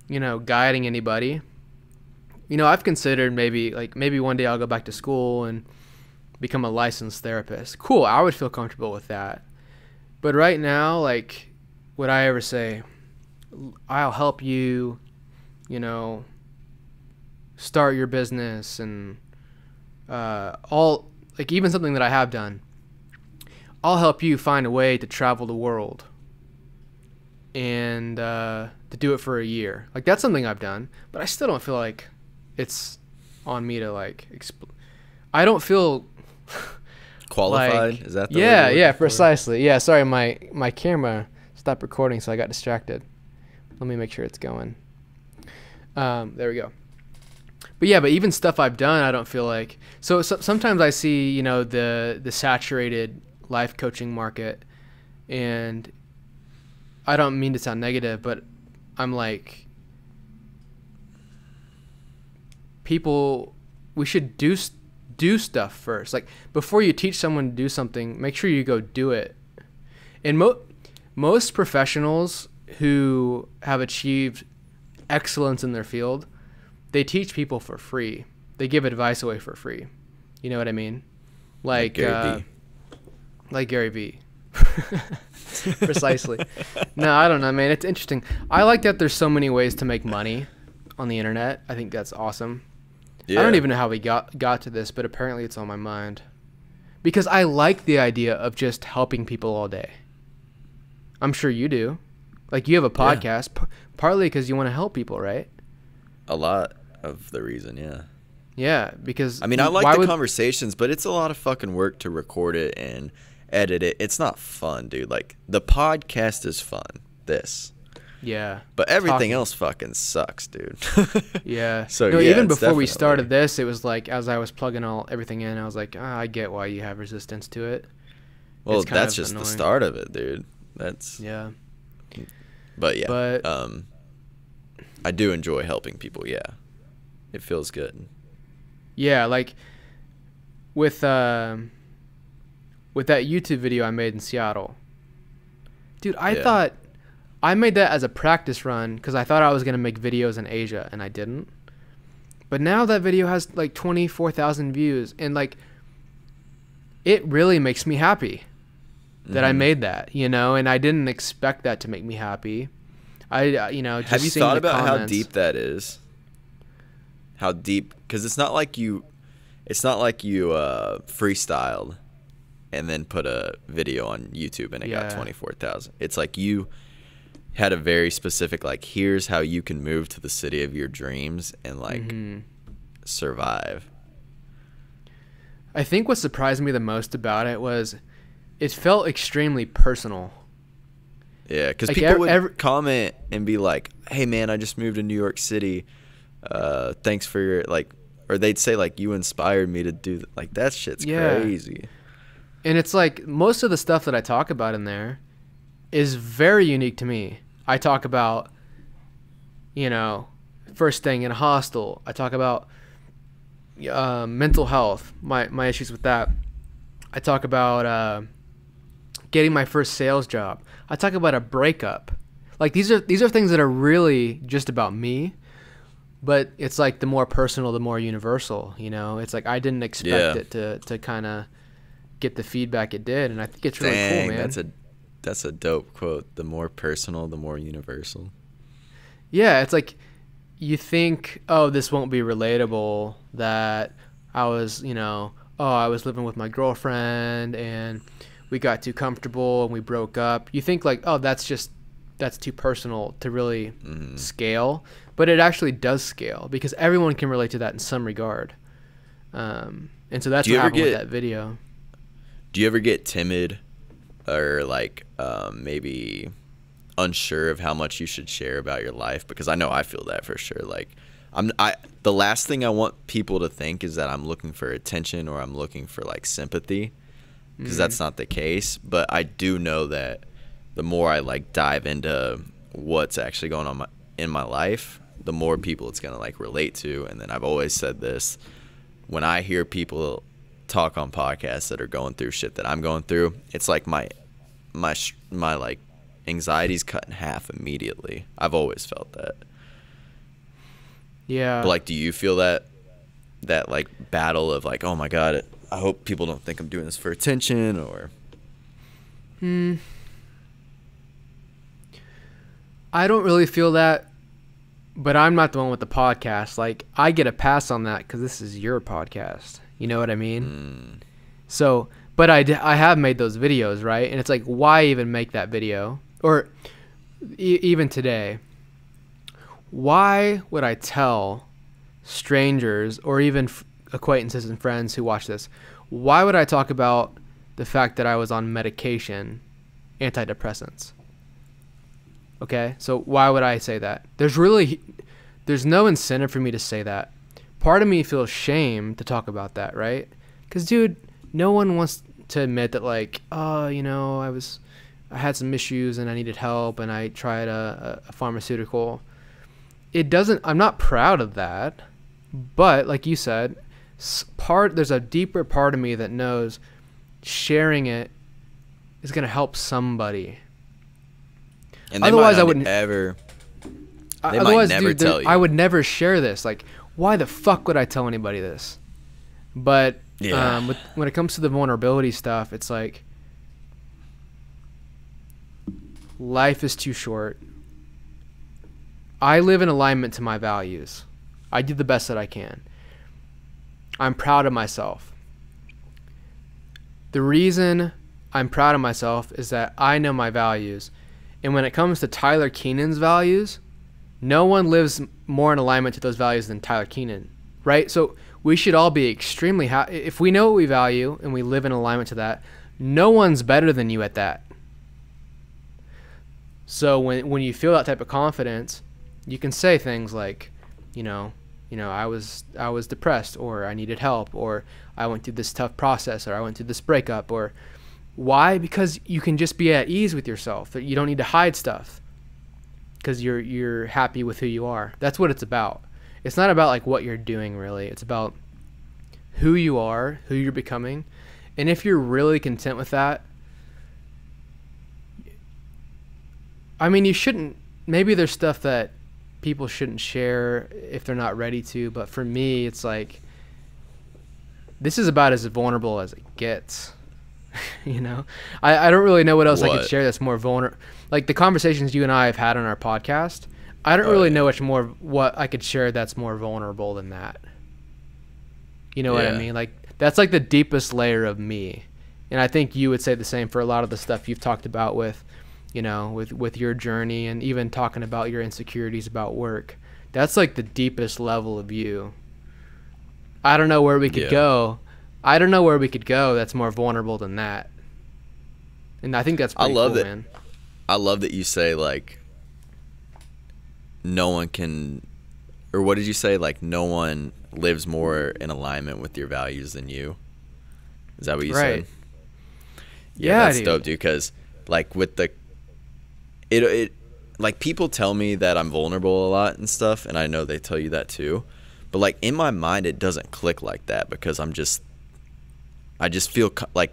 you know, guiding anybody. You know, I've considered maybe one day I'll go back to school and become a licensed therapist. Cool, I would feel comfortable with that. But right now, like, would I ever say, I'll help you, you know, start your business and all, like, even something that I have done. I'll help you find a way to travel the world and to do it for a year. Like, that's something I've done, but I still don't feel like it's on me to, like, I don't feel Qualified? like, Is that the yeah, word you're yeah, looking for? precisely. Yeah, sorry, my camera stopped recording, so I got distracted. Let me make sure it's going. There we go. But yeah, but even stuff I've done, I don't feel like. So sometimes I see, you know, the saturated life coaching market, and I don't mean to sound negative, but I'm like, people, we should do stuff first. Like, before you teach someone to do something, make sure you go do it. And most professionals who have achieved excellence in their field, they teach people for free. They give advice away for free. You know what I mean? Like Gary Vee. Like Gary Vee. Precisely. No, I don't know, man. It's interesting. I like that there's so many ways to make money on the internet. I think that's awesome. Yeah. I don't even know how we got to this, but apparently it's on my mind. Because I like the idea of just helping people all day. I'm sure you do. Like, you have a podcast, partly because you want to help people, right? A lot of the reason, yeah. Yeah, because I mean, I like why the would- conversations, but it's a lot of fucking work to record it and edit it. It's not fun, dude. Like, the podcast is fun. Yeah. But everything else fucking sucks, dude. Yeah. So no, yeah, even it's before we definitely- started this, it was like as I was plugging everything in, I was like, I get why you have resistance to it. Well, It's kind that's of just the annoying. start of it, dude. That's Yeah. But yeah. But- I do enjoy helping people, yeah. It feels good. Yeah, like with that YouTube video I made in Seattle. Dude, I Yeah. thought I made that as a practice run because I thought I was going to make videos in Asia, and I didn't. But now that video has like 24,000 views, and like it really makes me happy that I made that, you know, and I didn't expect that to make me happy. Just Have you seeing thought the about how comments- deep that is? How deep? Because it's not like you freestyled and then put a video on YouTube and it got Yeah. 24,000. It's like you had a very specific, like, here's how you can move to the city of your dreams and like survive. I think what surprised me the most about it was it felt extremely personal. Yeah, because Like, people would every- comment and be like, "Hey man, I just moved to New York City. Thanks for your like," or they'd say like, "You inspired me to do like that." Shit's Yeah. crazy. And it's like most of the stuff that I talk about in there is very unique to me. I talk about, first staying in a hostel. I talk about mental health, my issues with that. I talk about getting my first sales job. I talk about a breakup. Like these are things that are really just about me, but it's like the more personal, the more universal. It's like I didn't expect it to kind of get the feedback it did, and I think it's really Dang, cool, man. that's a dope quote. The more personal, the more universal. Yeah, it's like you think, oh, this won't be relatable, that I was, I was living with my girlfriend and we got too comfortable and we broke up. You think like, oh, that's too personal to really scale, but it actually does scale because everyone can relate to that in some regard. And so that's Do you what ever happened with get- that video. Do you ever get timid or like maybe unsure of how much you should share about your life? Because I know I feel that for sure. Like the last thing I want people to think is that I'm looking for attention or I'm looking for like sympathy, because that's not the case. But I do know that the more I like dive into what's actually going on in my life, the more people it's gonna like relate to. And then I've always said this, when I hear people talk on podcasts that are going through shit that I'm going through, it's like my like anxiety's cut in half immediately. I've always felt that. Yeah. But like, do you feel that like battle of like, oh my god, I hope people don't think I'm doing this for attention? Or I don't really feel that, but I'm not the one with the podcast. Like, I get a pass on that because this is your podcast. You know what I mean? So, but I have made those videos, right? And it's like, why even make that video? Or even today, why would I tell strangers or even acquaintances and friends who watch this, why would I talk about the fact that I was on medication, antidepressants? Okay, so why would I say that? There's no incentive for me to say that. Part of me feels shame to talk about that, right? Because, dude, no one wants to admit that, like, oh, I had some issues and I needed help and I tried a pharmaceutical. I'm not proud of that, but like you said, there's a deeper part of me that knows sharing it is going to help somebody. and they Otherwise, might I not wouldn't- ever. They Otherwise, might never dude, tell you. I would never share this. Like, why the fuck would I tell anybody this? But Yeah. when it comes to the vulnerability stuff, it's like life is too short. I live in alignment to my values. I do the best that I can. I'm proud of myself. The reason I'm proud of myself is that I know my values. And when it comes to Tyler Keenan's values, no one lives more in alignment to those values than Tyler Keenan, right? So we should all be extremely happy. If we know what we value and we live in alignment to that, No one's better than you at that. So when you feel that type of confidence, you can say things like, I was depressed, or I needed help, or I went through this tough process, or I went through this breakup. Or why? Because you can just be at ease with yourself. You don't need to hide stuff because you're happy with who you are. That's what it's about. It's not about like what you're doing, really. It's about who you are, who you're becoming. And if you're really content with that, I mean, you shouldn't, maybe there's stuff that people shouldn't share if they're not ready to, but for me, it's like, this is about as vulnerable as it gets. I don't really know what else I could share that's more vulnerable. Like the conversations you and I have had on our podcast, I don't really know what I could share that's more vulnerable than that. You know what I mean? Like that's like the deepest layer of me. And I think you would say the same for a lot of the stuff you've talked about with your journey, and even talking about your insecurities about work. That's like the deepest level of you. I don't know where we could go. I don't know where we could go that's more vulnerable than that. And I think that's pretty cool, man. I love that you say, like, no one can, or what did you say? Like, no one lives more in alignment with your values than you. Is that what you said? Yeah, that's dope, dude. Because, like, with the, it like, people tell me that I'm vulnerable a lot and stuff, and I know they tell you that too. But, like, in my mind, it doesn't click like that because I just feel like,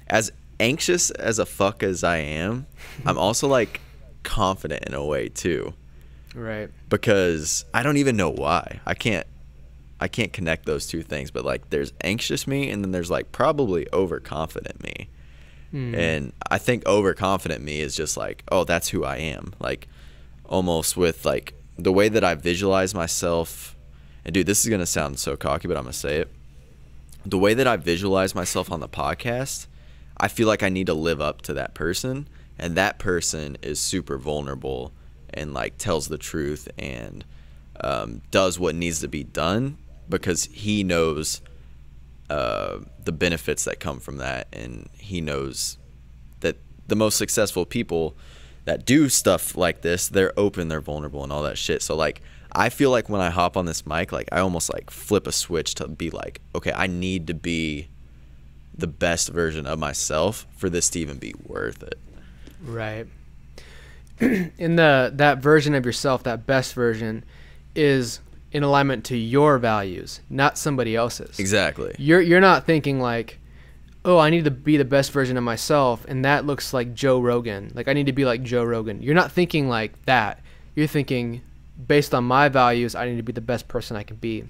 as anxious as a fuck as I am, I'm also, like, confident in a way too. Right. Because I don't even know why. I can't connect those two things, but, like, there's anxious me, and then there's, like, probably overconfident me. And I think overconfident me is just like, oh, that's who I am. Like, almost with, like, the way that I visualize myself. And dude, this is going to sound so cocky, but I'm going to say it. The way that I visualize myself on the podcast, I feel like I need to live up to that person. And that person is super vulnerable and, like, tells the truth and does what needs to be done because he knows the benefits that come from that. And he knows that the most successful people that do stuff like this, they're open, they're vulnerable, and all that shit. So, like, I feel like when I hop on this mic, like, I almost, like, flip a switch to be like, okay, I need to be the best version of myself for this to even be worth it. Right. And that version of yourself, that best version, is in alignment to your values, not somebody else's. Exactly. You're not thinking like, oh, I need to be the best version of myself, and that looks like Joe Rogan. Like, I need to be like Joe Rogan. You're not thinking like that. You're thinking, based on my values, I need to be the best person I can be.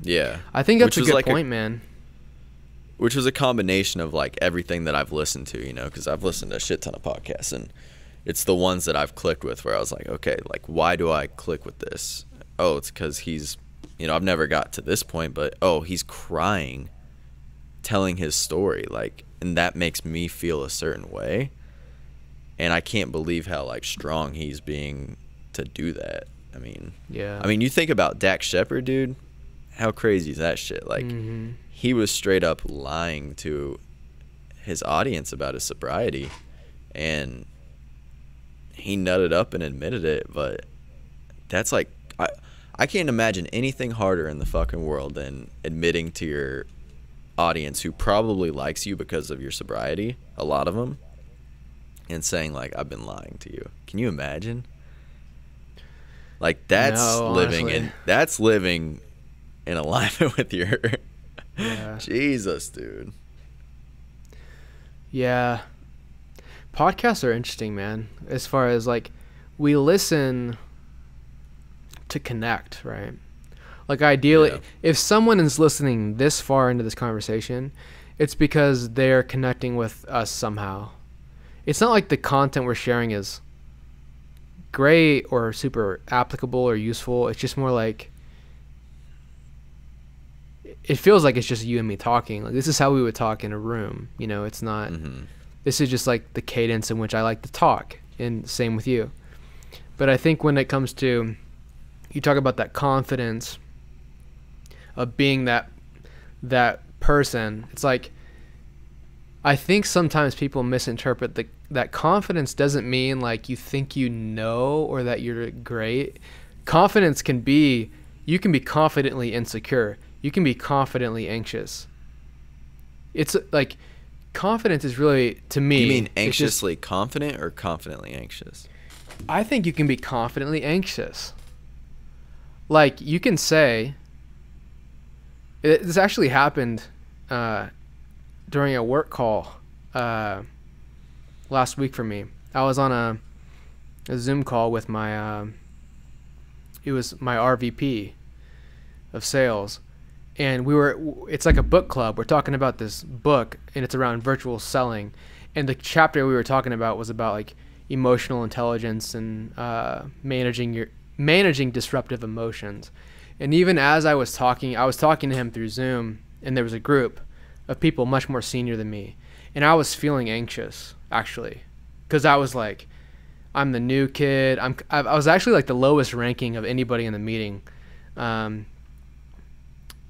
Yeah. I think that's a good point, man. Which was a combination of, like, everything that I've listened to, because I've listened to a shit ton of podcasts, and it's the ones that I've clicked with where I was like, okay, like, why do I click with this? Oh, it's because he's, I've never got to this point, but, oh, he's crying, telling his story, like, and that makes me feel a certain way. And I can't believe how, like, strong he's being to do that. I mean, you think about Dak Shepard, dude. How crazy is that shit? Like, he was straight up lying to his audience about his sobriety, and he nutted up and admitted it. But that's like, I can't imagine anything harder in the fucking world than admitting to your audience, who probably likes you because of your sobriety, a lot of them, and saying, like, I've been lying to you. Can you imagine? Like, that's living in alignment with your Jesus, dude. Yeah. Podcasts are interesting, man. As far as, like, we listen to connect, right? Like, ideally, if someone is listening this far into this conversation, it's because they're connecting with us somehow. It's not like the content we're sharing is great or super applicable or useful. It's just more like, it feels like it's just you and me talking. Like, this is how we would talk in a room. It's not, this is just like the cadence in which I like to talk, and same with you. But I think when it comes to, you talk about that confidence of being that person, it's like, I think sometimes people misinterpret that confidence doesn't mean like you think you know or that you're great. Confidence can be, you can be confidently insecure. You can be confidently anxious. It's like confidence is really, to me. You mean anxiously confident or confidently anxious? I think you can be confidently anxious. Like you can say, this actually happened during a work call last week for me. I was on a Zoom call with my it was my RVP of sales, and it's like a book club. We're talking about this book, and it's around virtual selling, and the chapter we were talking about was about like emotional intelligence and managing disruptive emotions. And even as I was talking to him through Zoom, and there was a group of people much more senior than me, and I was feeling anxious actually, because I was like, I'm the new kid. I was actually like the lowest ranking of anybody in the meeting, and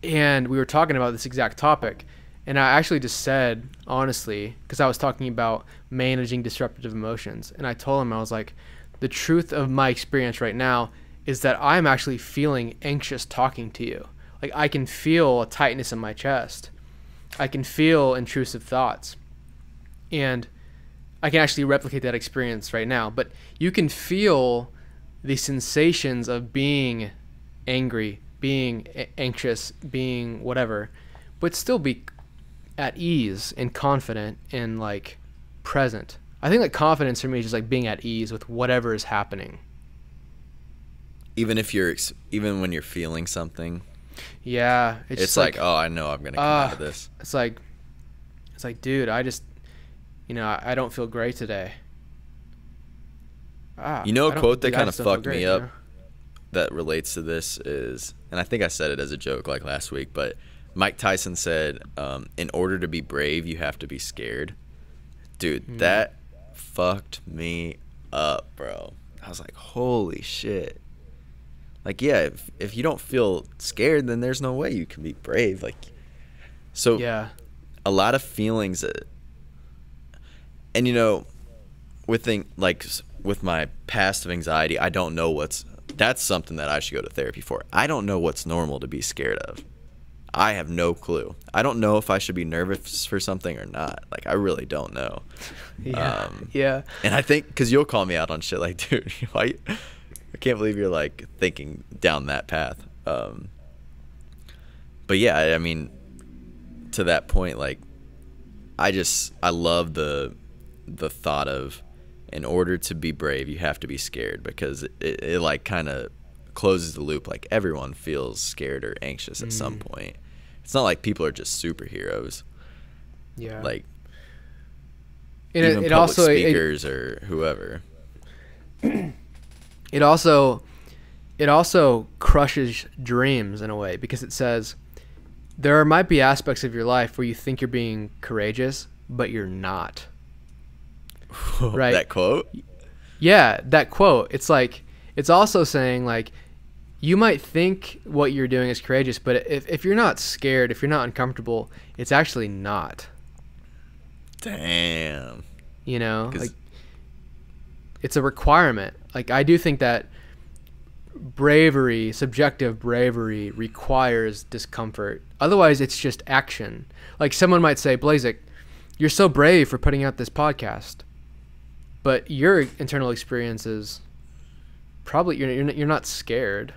we were talking about this exact topic, and I actually just said honestly, because I was talking about managing disruptive emotions, and I told him, I was like, the truth of my experience right now is that I'm actually feeling anxious talking to you. Like I can feel a tightness in my chest. I can feel intrusive thoughts. And I can actually replicate that experience right now. But you can feel the sensations of being angry, being anxious, being whatever, but still be at ease and confident and like present. I think like confidence for me is just like being at ease with whatever is happening. Even when you're feeling something. Yeah, it's like, oh, I know I'm gonna come out of this. It's like, dude, I just, I don't feel great today. A quote that kind of fucked me up that relates to this is, and I think I said it as a joke like last week, but Mike Tyson said, in order to be brave, you have to be scared. Dude, that fucked me up, bro. I was like, holy shit. Like, yeah, if you don't feel scared, then there's no way you can be brave. Like, so yeah, a lot of feelings, and with my past of anxiety, I don't know that's something that I should go to therapy for. I don't know what's normal to be scared of. I have no clue. I don't know if I should be nervous for something or not. Like, I really don't know. Yeah. And I think, because you'll call me out on shit like, dude, why? I can't believe you're like thinking down that path. But yeah, I mean, to that point, like, I love the thought of, in order to be brave, you have to be scared, because it like kind of closes the loop. Like, everyone feels scared or anxious at some point. It's not like people are just superheroes. Yeah. Like, and even it public also speakers or whoever. It also crushes dreams in a way, because it says there might be aspects of your life where you think you're being courageous, but you're not. Right? That quote? Yeah, that quote. It's like, it's also saying like, you might think what you're doing is courageous, but if you're not scared, if you're not uncomfortable, it's actually not. Damn. Like, it's a requirement. Like, I do think that subjective bravery requires discomfort. Otherwise, it's just action. Like, someone might say, Blazik, you're so brave for putting out this podcast, but your internal experience is probably you're not scared.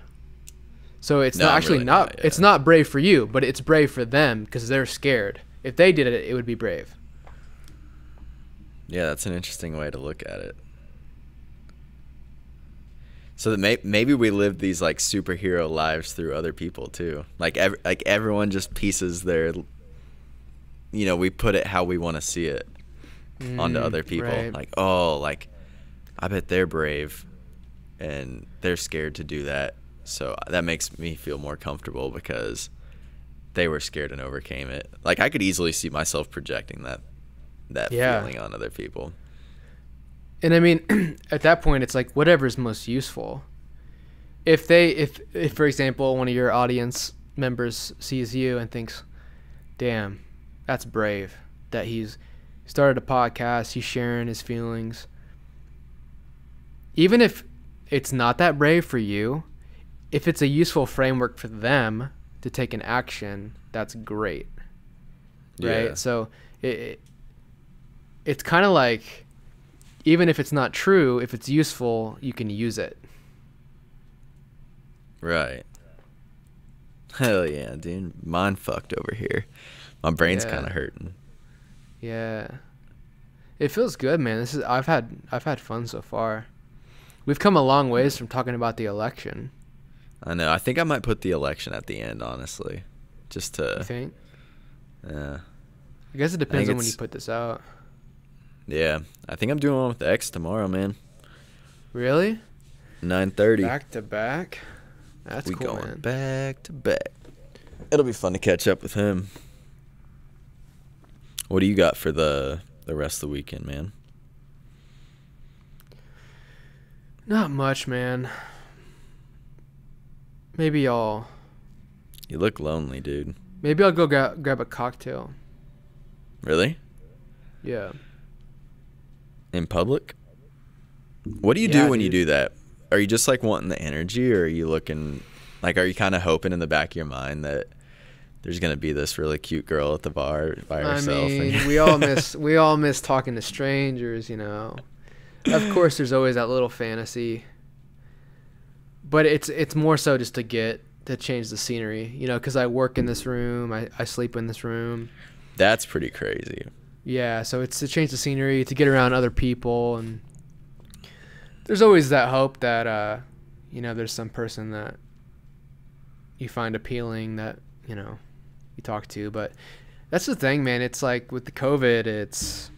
So it's it's not brave for you, but it's brave for them because they're scared. If they did it, it would be brave. Yeah, that's an interesting way to look at it. So that maybe we live these like superhero lives through other people too. Like everyone just pieces their, we put it how we want to see it onto other people. Right. Like, oh, like, I bet they're brave and they're scared to do that. So that makes me feel more comfortable because they were scared and overcame it. Like, I could easily see myself projecting that feeling on other people. And I mean, at that point, it's like whatever's most useful. If for example, one of your audience members sees you and thinks, damn, that's brave that he's started a podcast. He's sharing his feelings. Even if it's not that brave for you, if it's a useful framework for them to take an action, that's great. Right? Yeah. So it's kind of like, even if it's not true, if it's useful, you can use it. Right. Hell yeah, dude. Mind fucked over here. My brain's Yeah. kind of hurting. Yeah. It feels good, man. I've had fun so far. We've come a long ways from talking about the election. I know. I think I might put the election at the end, honestly. Just I to, think. yeah. I guess it depends on when you it's- put this out. Yeah. I think I'm doing one with X tomorrow, man. Really? 9:30. Back to back? That's We cool, going man. back to back. It'll be fun to catch up with him. What do you got for the rest of the weekend, man? Not much, man. Maybe I'll You look lonely, dude. go grab a cocktail. Really? Yeah. In public? What do you Yeah, do when you dude. do that? Are you just like wanting the energy, or are you looking like, are you kind of hoping in the back of your mind that there's gonna be this really cute girl at the bar by herself? I mean, and we all miss talking to strangers, you know. Of course, there's always that little fantasy, but it's more so just to change the scenery, you know, because I work in this room, I sleep in this room. That's pretty crazy. Yeah, so it's to change the scenery, to get around other people, and there's always that hope that you know, there's some person that you find appealing that, you know, you talk to. But that's the thing, man. It's like with the COVID,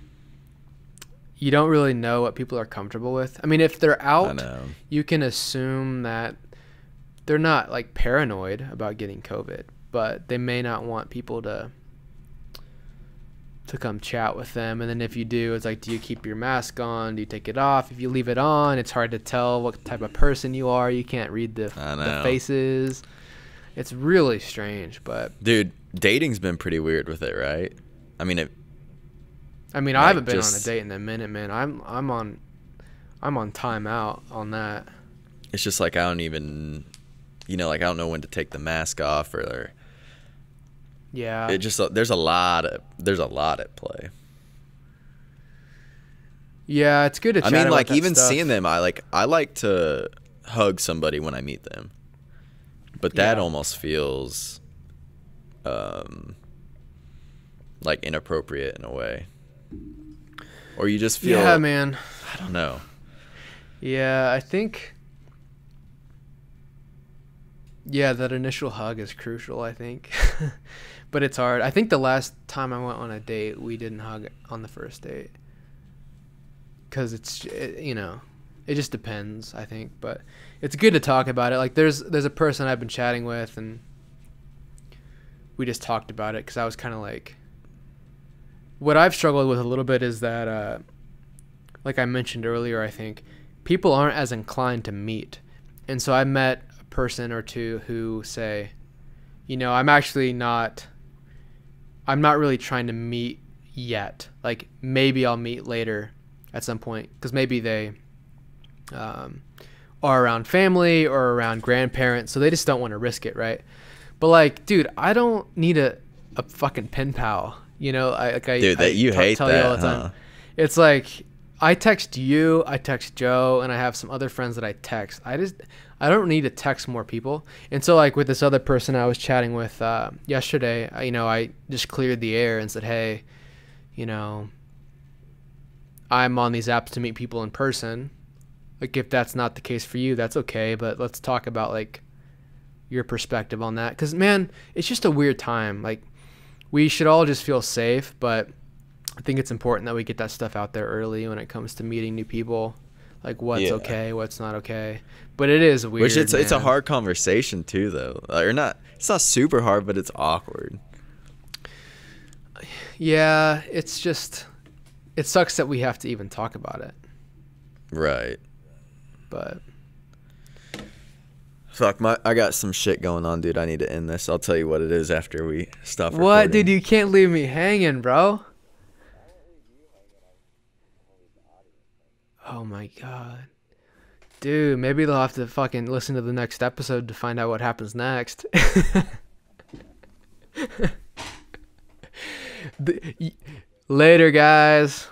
you don't really know what people are comfortable with. I mean, if they're I out, know. you can assume that they're not like paranoid about getting COVID, but they may not want people to come chat with them. And then if you do, it's like, do you keep your mask on? Do you take it off? If you leave it on, it's hard to tell what type of person you are. You can't read the faces. It's really strange, but Dude, dating's been pretty weird with it, right? I mean, I like, haven't been on a just- date in a minute, man. I'm on timeout on that. it's just like I don't even, you know, like I don't know when to take the mask off, or Yeah. it just, there's a lot at play. Yeah, it's good to I chat mean, about like that even stuff. seeing them, I like to hug somebody when I meet them, but that Yeah. almost feels like inappropriate in a way, or you just feel, Yeah, man. I don't know. Yeah, I think. Yeah, that initial hug is crucial, I think. But it's hard. I think the last time I went on a date, we didn't hug on the first date. Because you know, it just depends, I think. But it's good to talk about it. Like, there's a person I've been chatting with, and we just talked about it because I was kind of like. What I've struggled with a little bit is that, like I mentioned earlier, I think people aren't as inclined to meet. And so I met a person or two who say, you know, I'm not really trying to meet yet. Like, maybe I'll meet later at some point, because maybe they are around family or around grandparents, so they just don't want to risk it, right? But like, dude, I don't need a fucking pen pal. You know, Dude, that you hate tell you all that, the time. huh? It's like, I text you, I text Joe, and I have some other friends that I text. I don't need to text more people. And so, like, with this other person I was chatting with yesterday, I just cleared the air and said, hey, you know, I'm on these apps to meet people in person. Like, if that's not the case for you, that's okay. But let's talk about, like, your perspective on that. Because, man, it's just a weird time. Like, we should all just feel safe, but I think it's important that we get that stuff out there early when it comes to meeting new people. Like, what's okay, what's not okay. But it is weird. Which it's a man. hard conversation too, though. Or not. It's not super hard, but it's awkward. Yeah, it's just, it sucks that we have to even talk about it. Right. But Fuck, I got some shit going on, dude. I need to end this. I'll tell you what it is after we stop recording. what, dude? You can't leave me hanging, bro. Oh my god. Dude, maybe they'll have to fucking listen to the next episode to find out what happens next. Later, guys.